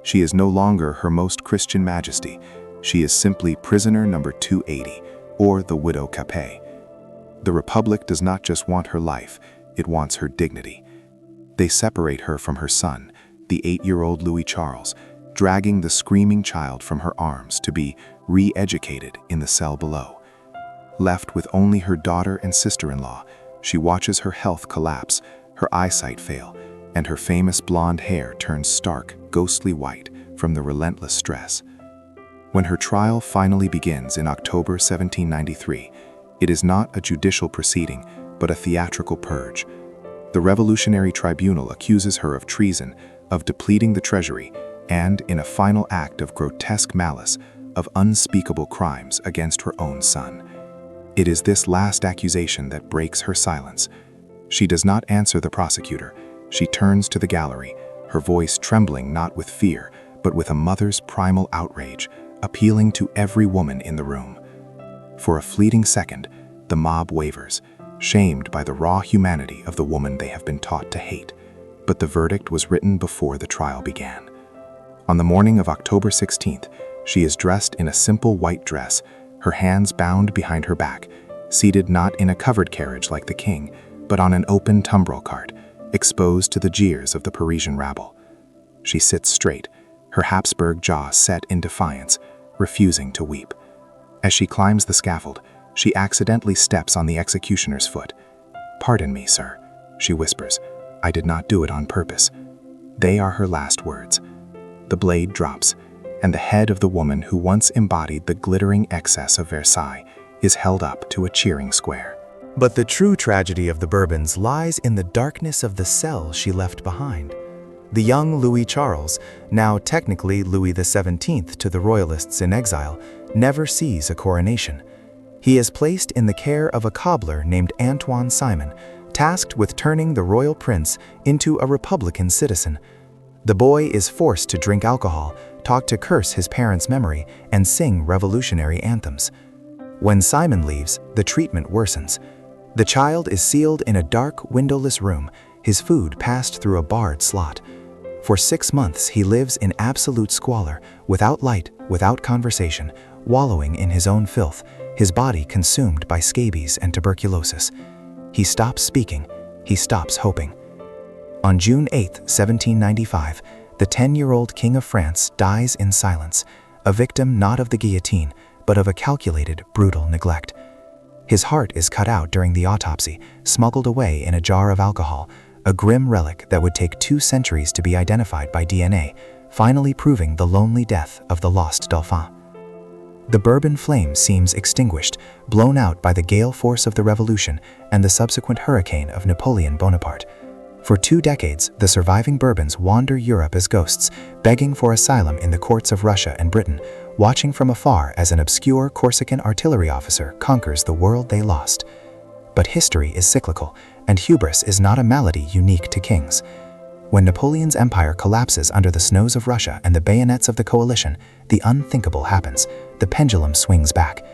S2: She is no longer Her Most Christian Majesty. She is simply prisoner number 280, or the Widow Capet. The Republic does not just want her life, it wants her dignity. They separate her from her son, the 8-year-old Louis Charles, dragging the screaming child from her arms to be re-educated in the cell below. Left with only her daughter and sister-in-law, she watches her health collapse, her eyesight fail, and her famous blonde hair turns stark, ghostly white from the relentless stress. When her trial finally begins in October 1793, it is not a judicial proceeding, but a theatrical purge. The Revolutionary Tribunal accuses her of treason, of depleting the treasury, and, in a final act of grotesque malice, of unspeakable crimes against her own son. It is this last accusation that breaks her silence. She does not answer the prosecutor. She turns to the gallery, her voice trembling not with fear, but with a mother's primal outrage, appealing to every woman in the room. For a fleeting second, the mob wavers, shamed by the raw humanity of the woman they have been taught to hate. But the verdict was written before the trial began. On the morning of October 16th, she is dressed in a simple white dress, her hands bound behind her back, seated not in a covered carriage like the king, but on an open tumbrel cart, exposed to the jeers of the Parisian rabble. She sits straight, her Habsburg jaw set in defiance, refusing to weep. As she climbs the scaffold, she accidentally steps on the executioner's foot. "Pardon me, sir," she whispers. "I did not do it on purpose." They are her last words. The blade drops, and the head of the woman who once embodied the glittering excess of Versailles is held up to a cheering square.
S4: But the true tragedy of the Bourbons lies in the darkness of the cell she left behind.
S2: The young Louis Charles, now technically Louis XVII to the royalists in exile, never sees a coronation. He is placed in the care of a cobbler named Antoine Simon, tasked with turning the royal prince into a republican citizen. The boy is forced to drink alcohol, taught to curse his parents' memory, and sing revolutionary anthems. When Simon leaves, the treatment worsens. The child is sealed in a dark, windowless room, his food passed through a barred slot. For 6 months he lives in absolute squalor, without light, without conversation, wallowing in his own filth, his body consumed by scabies and tuberculosis. He stops speaking, he stops hoping. On June 8, 1795, the 10-year-old King of France dies in silence, a victim not of the guillotine, but of a calculated, brutal neglect. His heart is cut out during the autopsy, smuggled away in a jar of alcohol, a grim relic that would take 2 centuries to be identified by DNA, finally proving the lonely death of the lost Dauphin. The Bourbon flame seems extinguished, blown out by the gale force of the Revolution and the subsequent hurricane of Napoleon Bonaparte. For 2 decades, the surviving Bourbons wander Europe as ghosts, begging for asylum in the courts of Russia and Britain, watching from afar as an obscure Corsican artillery officer conquers the world they lost. But history is cyclical, and hubris is not a malady unique to kings. When Napoleon's empire collapses under the snows of Russia and the bayonets of the coalition, the unthinkable happens. The pendulum swings back.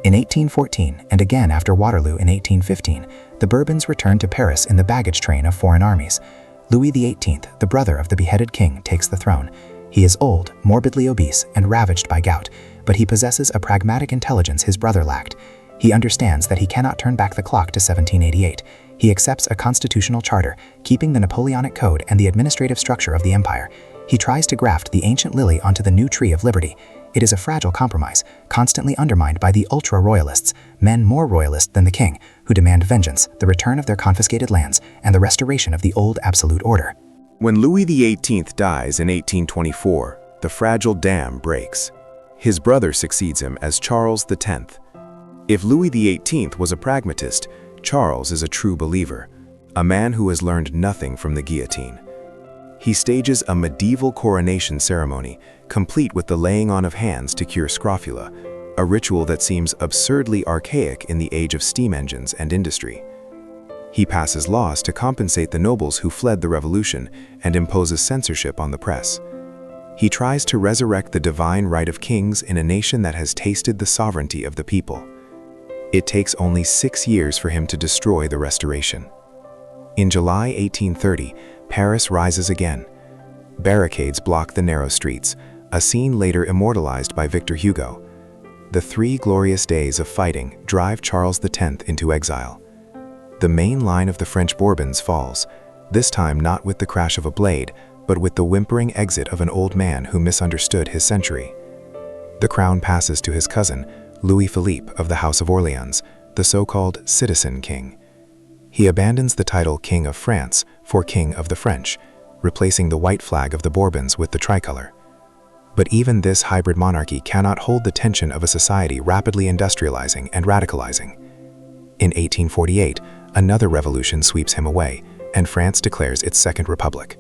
S2: In 1814, and again after Waterloo in 1815, the Bourbons returned to Paris in the baggage train of foreign armies. Louis XVIII, the brother of the beheaded king, takes the throne. He is old, morbidly obese, and ravaged by gout, but he possesses a pragmatic intelligence his brother lacked. He understands that he cannot turn back the clock to 1788. He accepts a constitutional charter, keeping the Napoleonic Code and the administrative structure of the empire. He tries to graft the ancient lily onto the new tree of liberty. It is a fragile compromise, constantly undermined by the ultra-royalists, men more royalist than the king, who demand vengeance, the return of their confiscated lands, and the restoration of the old absolute order.
S3: When Louis XVIII dies in 1824, the fragile dam breaks. His brother succeeds him as Charles X. If Louis XVIII was a pragmatist, Charles is a true believer, a man who has learned nothing from the guillotine. He stages a medieval coronation ceremony, complete with the laying on of hands to cure scrofula, a ritual that seems absurdly archaic in the age of steam engines and industry. He passes laws to compensate the nobles who fled the revolution and imposes censorship on the press. He tries to resurrect the divine right of kings in a nation that has tasted the sovereignty of the people. It takes only 6 years for him to destroy the Restoration. In July 1830, Paris rises again. Barricades block the narrow streets, a scene later immortalized by Victor Hugo. The 3 glorious days of fighting drive Charles X into exile. The main line of the French Bourbons falls, this time not with the crash of a blade, but with the whimpering exit of an old man who misunderstood his century. The crown passes to his cousin, Louis Philippe of the House of Orleans, the so-called Citizen King. He abandons the title King of France for King of the French, replacing the white flag of the Bourbons with the tricolor. But even this hybrid monarchy cannot hold the tension of a society rapidly industrializing and radicalizing. In 1848, another revolution sweeps him away, and France declares its Second Republic.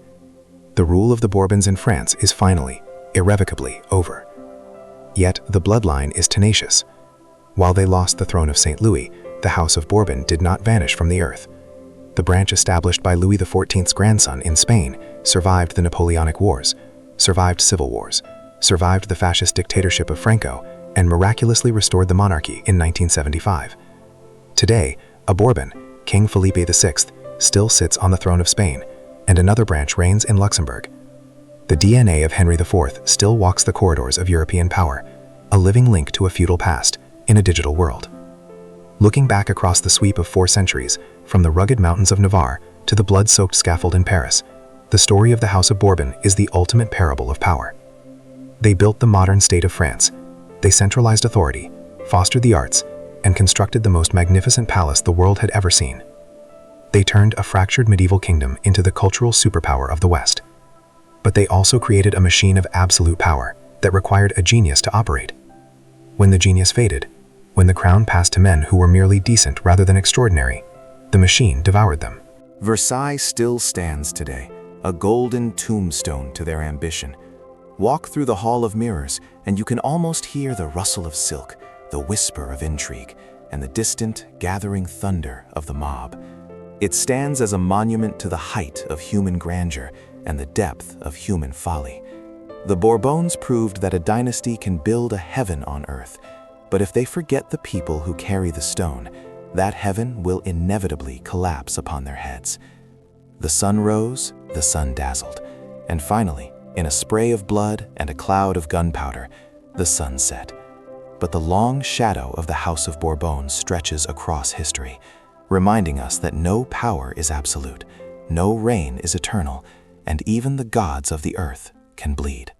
S3: The rule of the Bourbons in France is finally, irrevocably over. Yet the bloodline is tenacious. While they lost the throne of St. Louis, the House of Bourbon did not vanish from the earth. The branch established by Louis XIV's grandson in Spain survived the Napoleonic Wars, survived civil wars, survived the fascist dictatorship of Franco, and miraculously restored the monarchy in 1975. Today, a Bourbon, King Felipe VI, still sits on the throne of Spain, and another branch reigns in Luxembourg. The DNA of Henry IV still walks the corridors of European power, a living link to a feudal past in a digital world. Looking back across the sweep of 4 centuries, from the rugged mountains of Navarre to the blood-soaked scaffold in Paris, the story of the House of Bourbon is the ultimate parable of power. They built the modern state of France. They centralized authority, fostered the arts, and constructed the most magnificent palace the world had ever seen. They turned a fractured medieval kingdom into the cultural superpower of the West. But they also created a machine of absolute power that required a genius to operate. When the genius faded, when the crown passed to men who were merely decent rather than extraordinary, the machine devoured them.
S1: Versailles still stands today, a golden tombstone to their ambition. Walk through the Hall of Mirrors, and you can almost hear the rustle of silk, the whisper of intrigue, and the distant, gathering thunder of the mob. It stands as a monument to the height of human grandeur and the depth of human folly. The Bourbons proved that a dynasty can build a heaven on earth, but if they forget the people who carry the stone, that heaven will inevitably collapse upon their heads. The sun rose, the sun dazzled, and finally, in a spray of blood and a cloud of gunpowder, the sun set. But the long shadow of the House of Bourbon stretches across history, reminding us that no power is absolute, no reign is eternal, and even the gods of the earth can bleed.